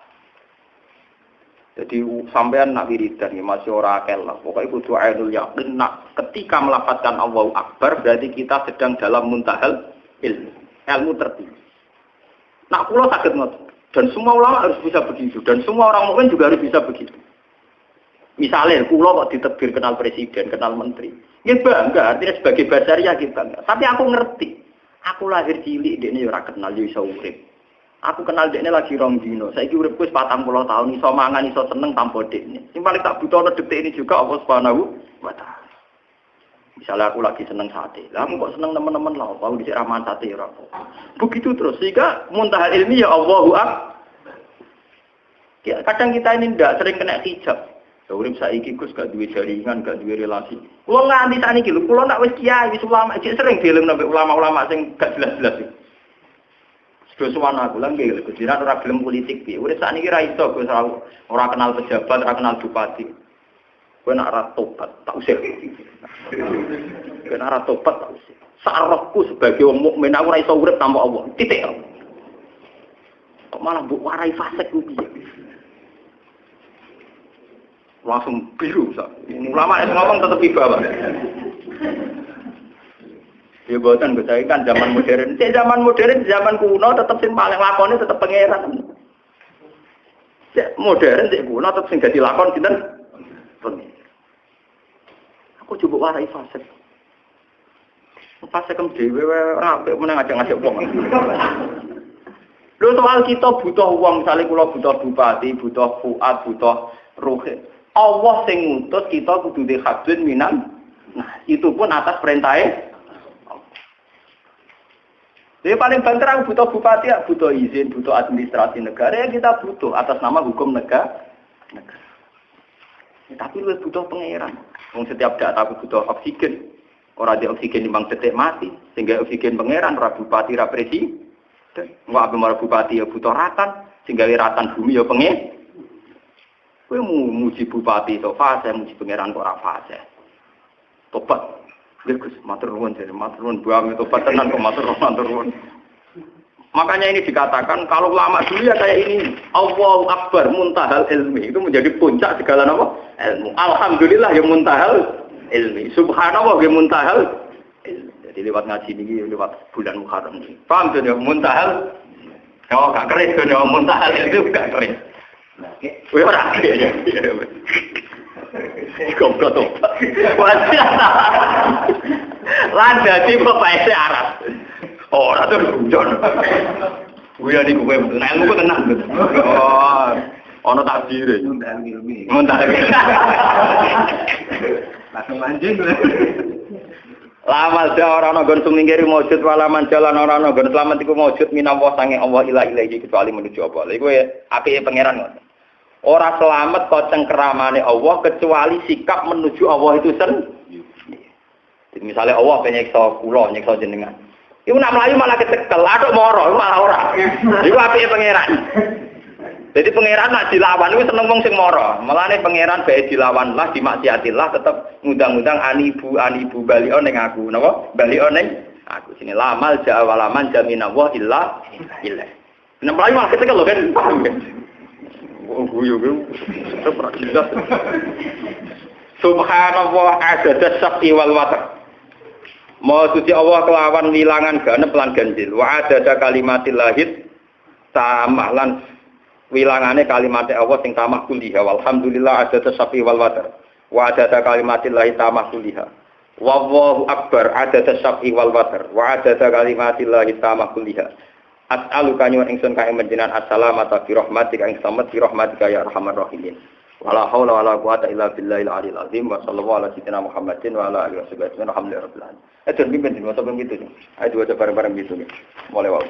Jadi sampean nak wiridan masih ora akeh lah. Pokoke kudu ainul yakin nak ketika melafazkan Allahu akbar berarti kita sedang dalam muntahal ilmu. Ilmu tertinggi. Nak kula sakit ngoten. Dan semua ulama harus bisa begitu. Dan semua orang mukmin juga harus bisa begitu. Misalnya, kula kok ditebir kenal presiden, kenal menteri. Ya bangga, artinya sebagai basaria kita bangga. Tapi aku ngerti. Aku lahir cilik, dia ini ora kenal, dia bisa urip. Aku kenal dia ini lagi rong dino. Saiki uripku wis 40 tahun, iso mangan, iso seneng tanpa dia ini. Yang paling tak butuh detik ini juga Allah Subhanahu wa Ta'ala. Misalnya aku lagi seneng sate, lah aku kok seneng teman-teman lah, mau dicek raman sate ya aku. Begitu terus, sehingga muntahal ilmi ya Allahu akbar. Ya, kadang kita ini tidak sering kena hijab. Urip saiki Gus gak duwe jaringan, gak duwe relasi. Kulo nganti sakniki lho, kulo nak wis kiai, wis ulama, cek sering dieling nang ulama-ulama sing gak jelas-jelas. Terus wana aku lagi, Gus Jiran ora gelem politik piye. Urip sakniki ra iso Gus ora kenal pejabat, ora kenal bupati. Kowe nak ra tobat, tak usir. Kowe nak ra tobat, tak usir. Sarokku sebagai wong mukmin aku ora iso urip tanpa Allah. Titik. Kok malah mbok warai fasik ku piye? Langsung biru, ulama yang ngomong tetap iba, Pak. Ya buatan saya kan zaman modern. Zaman kuno tetap sing paling lakone tetap pangeran. Modern sing kuno tetap sing dadi lakon sinten? Aku coba warai fase. Fase kem dhewe ora apik meneng ngajak-ngajak wong. Lho soal kita butuh uang, misalnya kula butuh bupati, butuh fuad, butuh rohid. Allah sing ngutus kita kudu di habdun minan. Nah, itu pun atas perintahnya. Jadi paling banter aku butuh bupati, butuh izin, butuh administrasi negara, ya kita butuh atas nama hukum negara. Ya, tapi lu butuh pangeran. Setiap data aku butuh oksigen. Orang di oksigen timbang detik mati, sehingga oksigen pangeran, ora bupati, ora presiden. Enggak apa marah bupati ya butuh ratan, sehingga ratan bumi ya pengen. Kowe muji bupati to fase, muji pangeran kok ora fase. Tobat. Gus matur nuwun jare matur nuwun buang tobat tenan kok matur nuwun. Makanya ini dikatakan kalau ulama dulu ya kayak ini, Allahu Akbar muntahal ilmi itu menjadi puncak segala apa? Ilmu. Alhamdulillah ya muntahal ilmi. Subhanallah ya muntahal ilmi. Jadi lewat ngaji ini, lewat bulan Muharram ini. Paham tuh ya muntahal? Oh gak keris tuh ya muntahal itu gak keris. Wih orang ya. Goblok tuh. Landa sih bapak Arab. Oh, ora tuh guyon. Guyon iku kowe betul. Nek ilmu tenang betul. Oh, ana takdire. Muntahal ilmi. Langsung manjing. Lamal ja ora ana nggon sumingkiri maujud walaman jalan ora ana nggon selamat iku maujud minallah sange Allah ilahi kecuali menuju apa. Lha iku apike pangeran ngoten. Ora selamat kok cengkeramane Allah kecuali sikap menuju Allah itu sendiri. Jadi misalnya Allah penyiksa kula, nyiksa jenengan. Iku nak mlayu malah kecekel, atuk moro malah ora. Iku apike pangeran. Jadi pangeran nak dilawan itu seneng wong sing mara. Mulane pangeran bae dilawan lah dimaksiatillah tetep ngundang-undang anibu balio ning aku. Napa? Balio ning aku. Sini lamal ja walaman jaminallah illa illah. Nek mlayu malah ketekel lho kan. Paham kan? Oh guyu jelas. Subhanallah adada syafi wal watar. Mau suci Allah kelawan wilangan ganep lan ganjil. Wa adada kalimatillahid tamahlan wilangane kalimat Allah sing tamah kuliah walhamdulillah adada syafi wal watar wa adada kalimatillahi tamah kuliah wallahu akbar adada syafi wal watar wa adada kalimatillahi tamah kuliah as'aluka nyuwun ingsun kae menjenengan assalamata bi rahmatika ing slamet bi rahmatika ya arhamar rahimin wala haula wala quwata illa billahil aliyil azim wa sallallahu ala sayyidina Muhammadin wa ala alihi wasallam alhamdulillah. Itu pimpin masa begitu. Ayo dua bareng-bareng gitu. Mulai wae.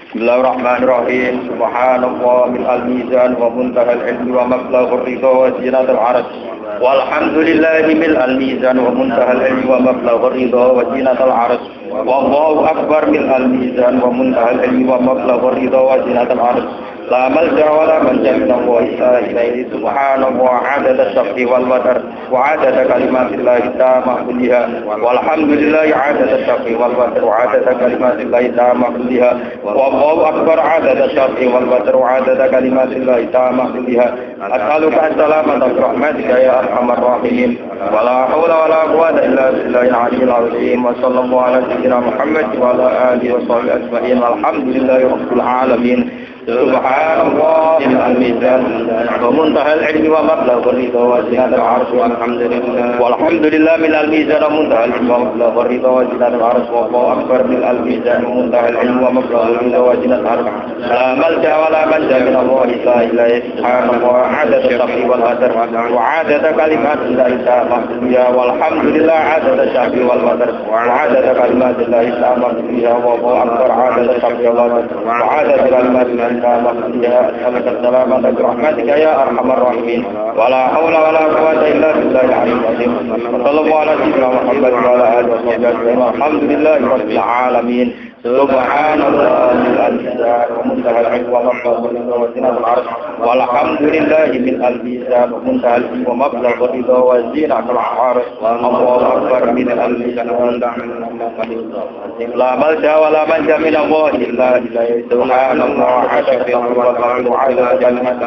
Bismillahirrahmanirrahim. Subhanallah min al-mizan wa muntahal ilmi wa mablaghur ridha wa zinatul arsh. Walhamdulillahi min al-mizan wa muntahal ilmi wa mablaghur ridha wa zinatul arsh. Wallahu akbar min al-mizan wa muntahal ilmi wa mablaghur ridha wa zinatul arsh. La malja wa la manja min Allah ilaihi subhanahu wa adada syafi wal watar wa adada kalimatillahi tamah kulliha walhamdulillahi adada syafi wal watar wa adada kalimatillahi tamah kulliha wallahu akbar adada syafi wal watar wa adada kalimatillahi tamah kulliha as'aluka as-salamata bi rahmatika ya arhamar rahimin wa la hawla wa la quwwata illa billahil aliyyil azim wa sallallahu ala sayyidina Muhammad wa ala alihi wa sahbihi ajma'in walhamdulillahi rabbil alamin. Subhanallah min al-mizan wa muntahal ilmi wa mablaghur ridha wa zinatul arsh walhamdulillah min al-mizan wa muntahal ilmi wa mablaghur ridha wa zinatul arsh wallahu akbar min al-mizan wa muntahal ilmi wa mablaghur ridha wa zinatul arsh la malja wa la manja min Allah illa ilayhi subhanahu wa adada syafi wal watar wa adada kalimatillahi tamah ya walhamdulillah adada syafi wal watar wa adada kalimatillahi tamah ya wallahu akbar adada syafi wal watar wa adada kalimatillahi إلا مخفيها أسألك السلامة برحمتك يا أرحم الراحمين ولا حول ولا قوة إلا بالله العلي العظيم وصلى الله على سيدنا محمد وعلى آله وصحبه أجمعين والحمد لله رب العالمين سبحان الله الأنبياء ومنتهى العلم ومبلغ الرضا وزنة العرش والحمد لله من الميزان ومنتهى العلم ومبلغ الرضا وزنة العرش الله أكبر من الميزان لا ملجأ ولا منجا من الله إلا إليه سبحان الله عشق وعلى كلمة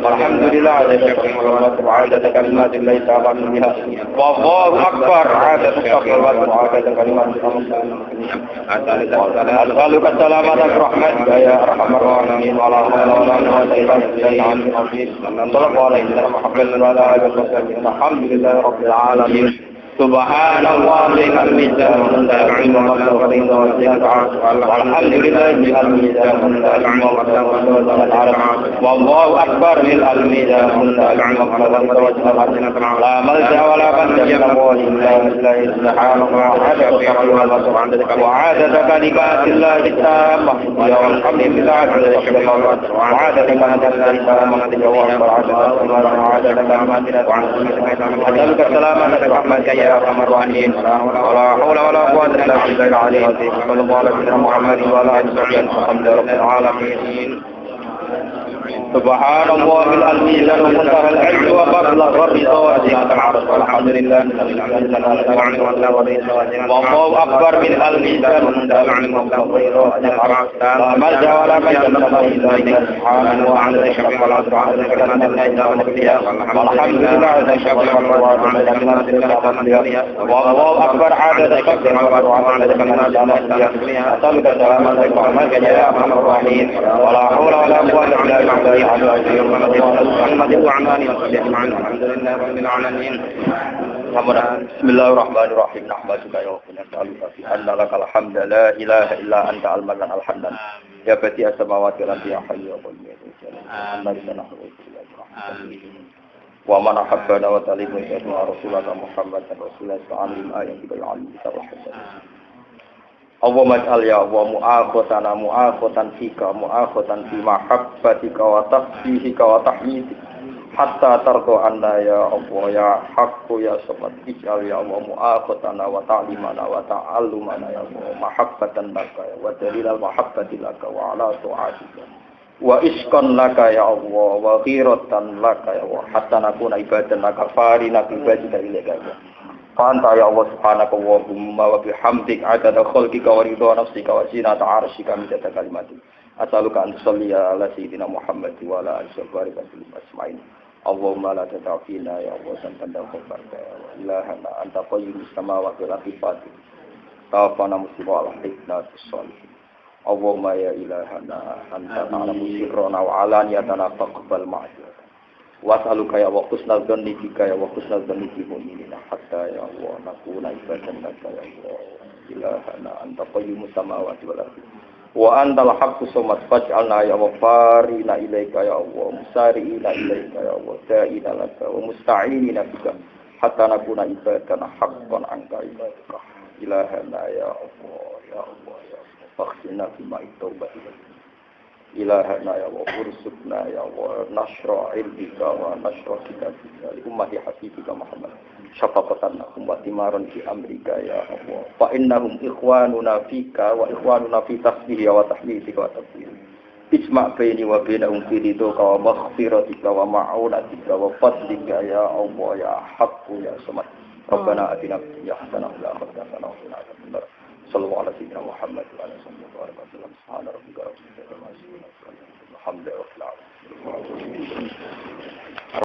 الحمد لله على شكر وعدد كلمات الله تعالى بها والله أكبر عدد الشكر وعدد كلمات أسألك السلامة برحمتك يا أرحم الراحمين ولا حول ولا قوة إلا بالله صلى الله عليه وسلم محمد وعلى آله وصحبه الحمد لله رب العالمين سبحان الله من الميزان ومنتهى العلم ومبلغ الرضا وزنة العرش والحمد لله من الميزان ومنتهى العلم ومبلغ الرضا وزنة العرش والله أكبر من الميزان ومنتهى العلم ومبلغ الرضا وزنة العرش لا ملجأ ولا منجا من الله إلا بالله سبحان الله وعدد كلمات الله التامة والحمد لله وعدد كلمات الله التامة وعدد كلمات الله أسألك السلامة برحمتك يا أرحم الراحمين ولا حول ولا قوة إلا بالله العلي العظيم صلى الله على سيدنا محمد وعلى آله وصحبه الحمد لله رب العالمين سبحان الله من الميزان ومنتهى العلم ومبلغ الرضا وزنة العرش والحمد لله والله أكبر من الميزان ومنتهى العلم ومبلغ الرضا وزنة العرش لا ملجأ ولا منجا من الله إلا إليه سبحانه وعلى الشفيع والعصر وعلى كلمة الله ومكفيها والحمد لله على الشفيع وعلى كلمة الله والله أكبر عدد كبر وعدد كلمات الله أسألك السلامة برحمتك يا أرحم الراحمين ولا حول ولا قوة إلا بالله Bismillahirrahmanirrahim. Nahmaduka ya Rabbana ta'ala fi anna lakal hamda la ilaha illa anta al-mannan al-hannan. Ya bati as-samawati wal ardi ya hayyu ya qayyum. Amin. Wa man ahabbana wa ta'ala wa rasulana Muhammad rasulullah sallallahu alaihi wa sallam. Allahumma ij'al ya wa mu'akhatan fika mu'akhatan fi mahabbatika wa tasbihika wa tahmidika hatta tardo anna ya Allah ya haqqu ya samad ij'al ya wa mu'akhatana wa ta'limana wa ta'allumana ya Allah mahabbatan laka wa dalilal mahabbati laka wa ala ta'atika wa iskan laka ya Allah wa ghiratan laka ya Allah hatta nakuna ibadan laka farina ibadika ilaika ya Fanta ya Allah subhanaka Allahumma wa bihamdik adada khalqika wa ridha nafsika wa zinata arshika midada kalimatik as'aluka an tusalli ala sayyidina Muhammad wa ala alihi wa sahbihi ajma'in Allahumma la tata'fina ya Allah santan dan khabarka ya ilahana anta qayyumus samawati wal ardi fatir tawafana musibah al-hikna bis-salihin Allahumma ya ilahana anta ta'lamu sirrana wa alaniyatana faqbal ma'asyana was'aluka ya wa husnal dhanni bika ya wa husnal dhanni bil mu'minina hatta ya Allah nakuna ibadan laka ya Allah ilahana anta qayyumus samawati wal ardi wa antal haqqus samad faj'alna ya wa farina ilaika ya Allah musari'ina ilaika ya Allah da'ina laka wa musta'inina bika hatta nakuna ibadan haqqan anka ibadaka ilahana ya Allah ya Allah ya Allah fakhsina bima taubat ilahana ya wa ursukna ya wa nashra ilmika wa nashra kitabika li ummati habibika Muhammad syafaqatan ummati maran fi amrika ya Allah fa innahum ikhwanuna fika wa ikhwanuna fi tasbihi wa tahmidika wa takbir isma' baini wa bainahum fi ridha wa maghfiratika wa ma'unatika wa fadlika ya Allah ya haqqu ya samad Rabbana atina fid dunya hasanah wa fil akhirati hasanah wa qina adzabannar sallallahu alaihi wa sallam Muhammad wa alihi wa sallam subhana rabbika rabbil izzati amma yasifun alhamdulillahi rabbil alamin